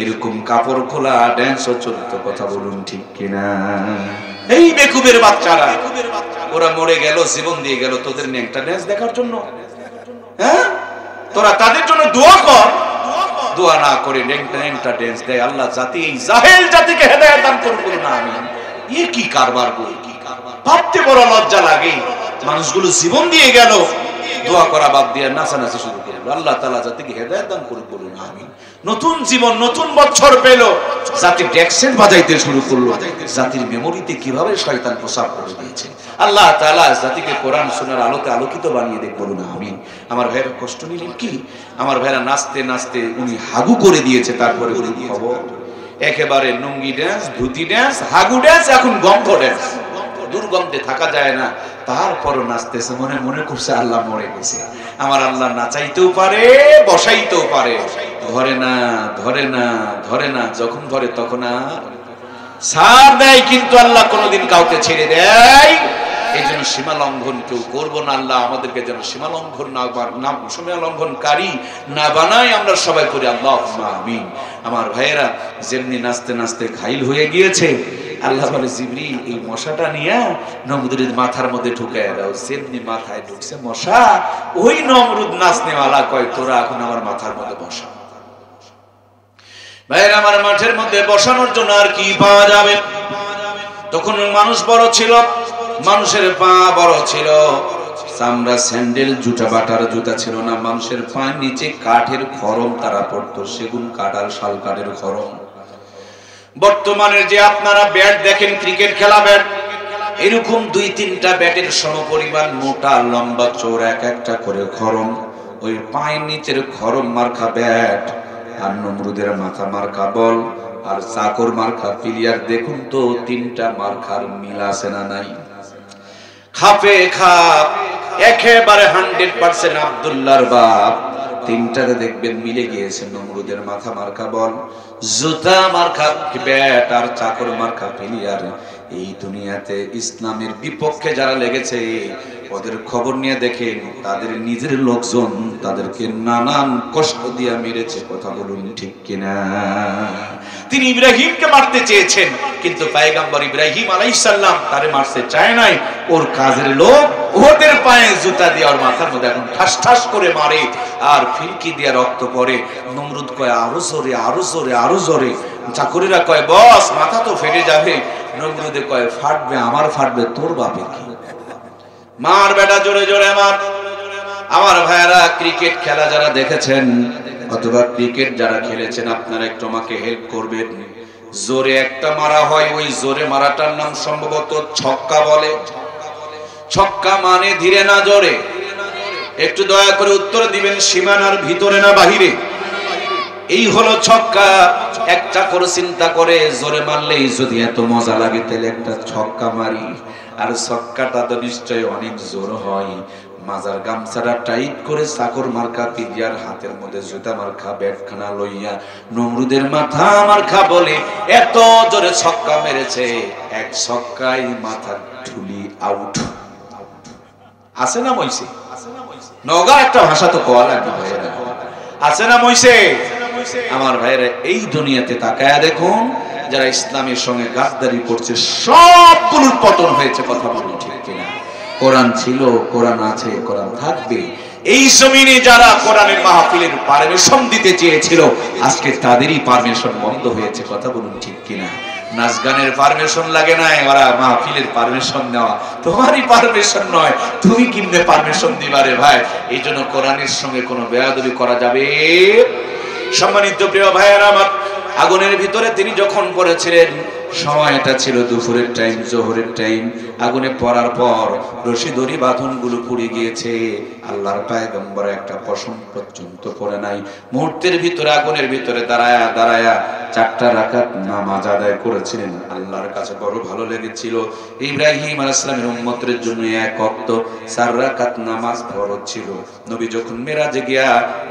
এরকম কাপড় খোলা ড্যান্সও চলতো, কথা বলুন ঠিক কিনা? এই বেকুবের বাচ্চারা, ওরা মরে গেল, জীবন দিয়ে গেল তোদের ন্যাংটা ড্যান্স দেখার জন্য। হ্যাঁ, তোরা তাদের জন্য দোয়া কর, দোয়া না করে ন্যাংটা ন্যাংটা ড্যান্স দেয়। আল্লাহ জাতি, এই জাহেল জাতিকে হেদায়েত দান করুন না। আমিন। এ কি কারবার গো, ভাবতে বড় লজ্জা লাগে। মানুষগুলো জীবন দিয়ে গেল, দোয়া করা বাদ দিয়ে নাচানাচি শুরু করলো। আল্লাহ তাআলা জাতিকে হেদায়েত দান করুন, বলুন আমিন। নতুন জীবন, নতুন বছর পেল, জাতি ট্যাক্সেট বাজাইতে শুরু করলো। জাতির মেমোরিতে কিভাবে শয়তান প্রসাব করে দিয়েছে। আল্লাহ তাআলা জাতিকে কোরআন সুন্নাহর আলোতে আলোকিত বানিয়ে দেখ, বলুন আমিন। আমার ভাইরা কষ্ট নিলেন কি? আমার ভাইরা নাচতে নাচতে উনি হাগু করে দিয়েছে, তারপরে উনি খবর একেবারে লুঙ্গি ড্যান্স, ধুতি ড্যান্স, হাগু ড্যান্স, এখন গন্ধ ড্যান্স। দুর্গন্ধে থাকা যায় না, তারপরও নাচতেছে, মনে মনে করছে আল্লাহ মরে গেছে। আমার আল্লাহ নাচাইতেও পারে, বসাইতেও পারে। ধরে না, ধরে না, ধরে না, যখন ধরে তখন আর ছাড় দেয়, কিন্তু আল্লাহ কোনোদিন কাউকে ছেড়ে দেয়। এই জন্য সীমা লঙ্ঘন কেউ করবো না। আল্লাহ আমাদেরকে যেন সীমা লঙ্ঘন না, সীমা লঙ্ঘনকারী না বানায়, আমরা সবাই করি আল্লাহুম্মা আমিন। আমার ভাইয়েরা যেমনি নাচতে নাচতে ঘাইল হয়ে গিয়েছে, আল্লাহ বলে জিবরিল এই মশাটা নিয়ে নমরুদের মাথার মধ্যে ঢুকায় দাও। যেমনি মাথায় ঢুকছে মশা, ওই নমরুদ নাচনেওয়ালা কয় তোরা এখন আমার মাথার মধ্যে বসা। ভাইয়েরা আমার, মাঠের মধ্যে বসানোর জন্য আর কি পাওয়া যাবে? তখন মানুষ বড় ছিল, মানুষের পা বড় ছিল, চামড়া স্যান্ডেল জুতা বাটার জুতা ছিল না। মানুষের পায়ের নিচে কাঠের খড়ম তারা পড়তো, সেগুন কাঠ আর শাল কাঠের খড়ম। বর্তমানের যে আপনারা ব্যাট দেখেন, ক্রিকেট খেলা ব্যাট, এরকম 2-3টা ব্যাটের সমপরিমাণ মোটা লম্বা চৌড়া এক একটা করে খড়ম। ওই পায়ের নিচের খড়ম মার্কা ব্যাট, আর নমরুদের মাথা মার্কা বল, আর চাকর মার্কা প্লেয়ার। দেখুন তো 3টা মার্কার মিল আছে না নাই? খাপে খাপ, একেবারে 100% আব্দুল্লাহর বাপ। 3টাতে দেখবেন মিলে গিয়েছে। নমরুদের মাথা মার্কা বল, জুতা মার্কা ব্যাট, আর চাকর মার্কা প্লেয়ার। এই দুনিয়াতে ইসলামের বিপক্ষে যারা লেগেছে, ওদের খবর নিয়ে দেখেন, তাদের নিজের লোকজন তাদেরকে নানান কষ্ট দিয়ে মেরেছে, কথা বলুন ঠিক কিনা? তিনি ইব্রাহিমকে মারতে চেয়েছেন, কিন্তু পয়গম্বর ইব্রাহিম আলাইহিস সালাম তারে মারতে চায় নাই। ওর কাজের লোক ওদের পায়ে জুতা দিয়ে ওর মাথার মধ্যে এখন ঠাস ঠাস করে মারে, আর ফিরকি দিয়ে রক্ত পড়ে। নমরুদ কয় আরো জোরে, আরো জোরে, আরো জোরে। চাকরিরা কয় বস মাথা তো ফেটে যাবে। নমরুদে কয় ফাটবে, আমার ফাটবে, তোর বাপে কি? মার বেটা, জোরে জোরে মার। আমার ভাইয়েরা, ক্রিকেট খেলা যারা দেখেছেন অথবা ক্রিকেট যারা খেলেছেন, আপনারা একটু আমাকে হেল্প করবেন। জোরে একটা মারা হয়, ওই জোরে মারাটার নাম সম্ভবত ছক্কা বলে। ছক্কা মানে ধীরে না জোরে? একটু দয়া করে উত্তর দিবেন, সীমানার ভিতরে না বাহিরে? এই হলো ছক্কা। একটা করে চিন্তা করে, জোরে মারলেই যদি এত মজা লাগে তাহলে একটা ছক্কা মারি। আর ছক্কাটা তো নিশ্চয় অনেক জোর হয়। মাজার গামছাটা টাইট করে চাকর মার্কা প্লেয়ার হাতের মধ্যে জুতা মার্কা ব্যাটখানা লইয়া নমরুদের মাথা মার্কা বলে এত জোরে ছক্কা মেরেছে, এক ছক্কায় মাথার ঠুলি আউট। আছে না মইছে? নগা একটা ভাষা তো কোয়া লাগবে ভাইয়েরা, আছে না মইছে? আমার ভাইয়েরা, এই দুনিয়াতে তাকায়া দেখুন, যারা ইসলামের সঙ্গে গাদ্দারি করছে সবগুলোর পতন হয়েছে, কথা বলুন ঠিক কিনা? কোরআন ছিল, কোরআন আছে, কোরআন থাকবে। এই জমিনে যারা কোরআনের মাহফিলের পারমিশন দিতে চেয়েছিল, আজকে তাদেরই পারমিশন বন্ধ হয়েছে, কথা বলুন ঠিক কিনা? নাচ গানের পারমিশন লাগে না, ওরা মাহফিলের পারমিশন নেওয়া তোমারই পারমিশন নয়, তুমি কিভাবে পারমিশন দিবারে ভাই? এই জন্য কোরআনের সঙ্গে কোনো বেয়াদবি করা যাবে। সম্মানিত প্রিয় ভাইয়েরা আমার, আগুনের ভিতরে তিনি যখন পড়েছিলেন, সময়টা ছিল দুপুরের টাইম, জোহরের টাইম। আগুনে পড়ার পর রশি দড়ি বাঁধনগুলো পুড়ে গিয়েছে। আল্লাহর পয়গম্বর একটা পশম পর্যন্ত পড়ে নাই। মুহূর্তের ভিতরে আগুনের ভিতরে দাঁড়ায়া দাঁড়ায়া 4টা রাকাত নামাজ আদায় করেছিলেন। আল্লাহর কাছে বড় ভালো লেগেছিল। ইব্রাহিম আলাইহিস সালামের উম্মতের জন্য এক ওয়াক্ত 4 রাকাত নামাজ ফরজ ছিল। নবী যখন মেরাজে গিয়া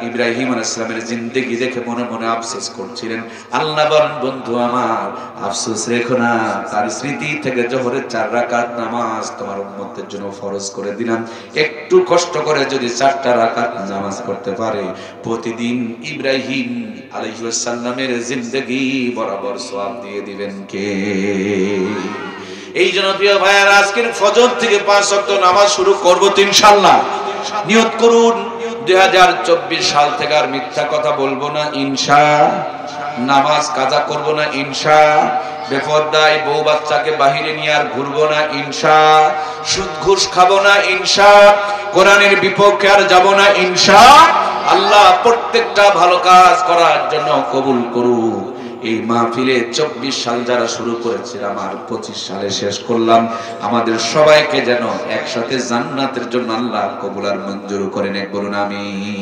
ইব্রাহিম আলাইহিস সালামের জিন্দেগি দেখে মনে মনে আফসোস করছিলেন। আল্লাহ বলেন, বন্ধু আমার, আফসোস রেখো না, তার স্মৃতি থেকে জোহরের 4 রাকাত নামাজ তোমার উম্মতের জন্য ফরজ করে দিলাম। একটু কষ্ট করে যদি 4টা রাকাত নামাজ পড়তে পারে, প্রতিদিন ইব্রাহিম আলাইহিস সালামের জিন্দেগি বরাবর সওয়াব দিয়ে দিবেন কে? এই জন্য প্রিয় ভাইয়ারা, আজকের ফজর থেকে 5 ওয়াক্ত নামাজ শুরু করব তো ইনশাআল্লাহ। নিয়ত করুন 2024 সাল থেকে আর মিথ্যা কথা বলবো না ইনশাআল্লাহ। নামাজ কাজা করব না ইনশাআল্লাহ। বেপরদায় বউ বাচ্চাকে বাহিরে নিয়ে আর ঘুরবো না ইনশাআল্লাহ। সুদ ঘুষ খাবো না ইনশাআল্লাহ। কোরআনের বিপক্ষে আর যাব না ইনশাআল্লাহ। আল্লাহ প্রত্যেকটা ভালো কাজ করার জন্য কবুল করুক। এই মাহফিলে 24 সাল যারা শুরু করেছিলাম আর 25 সালে শেষ করলাম, আমাদের সবাইকে যেন একসাথে জান্নাতের জন্য আল্লাহ কবুল আর মঞ্জুর করেন। বলুন আমিন।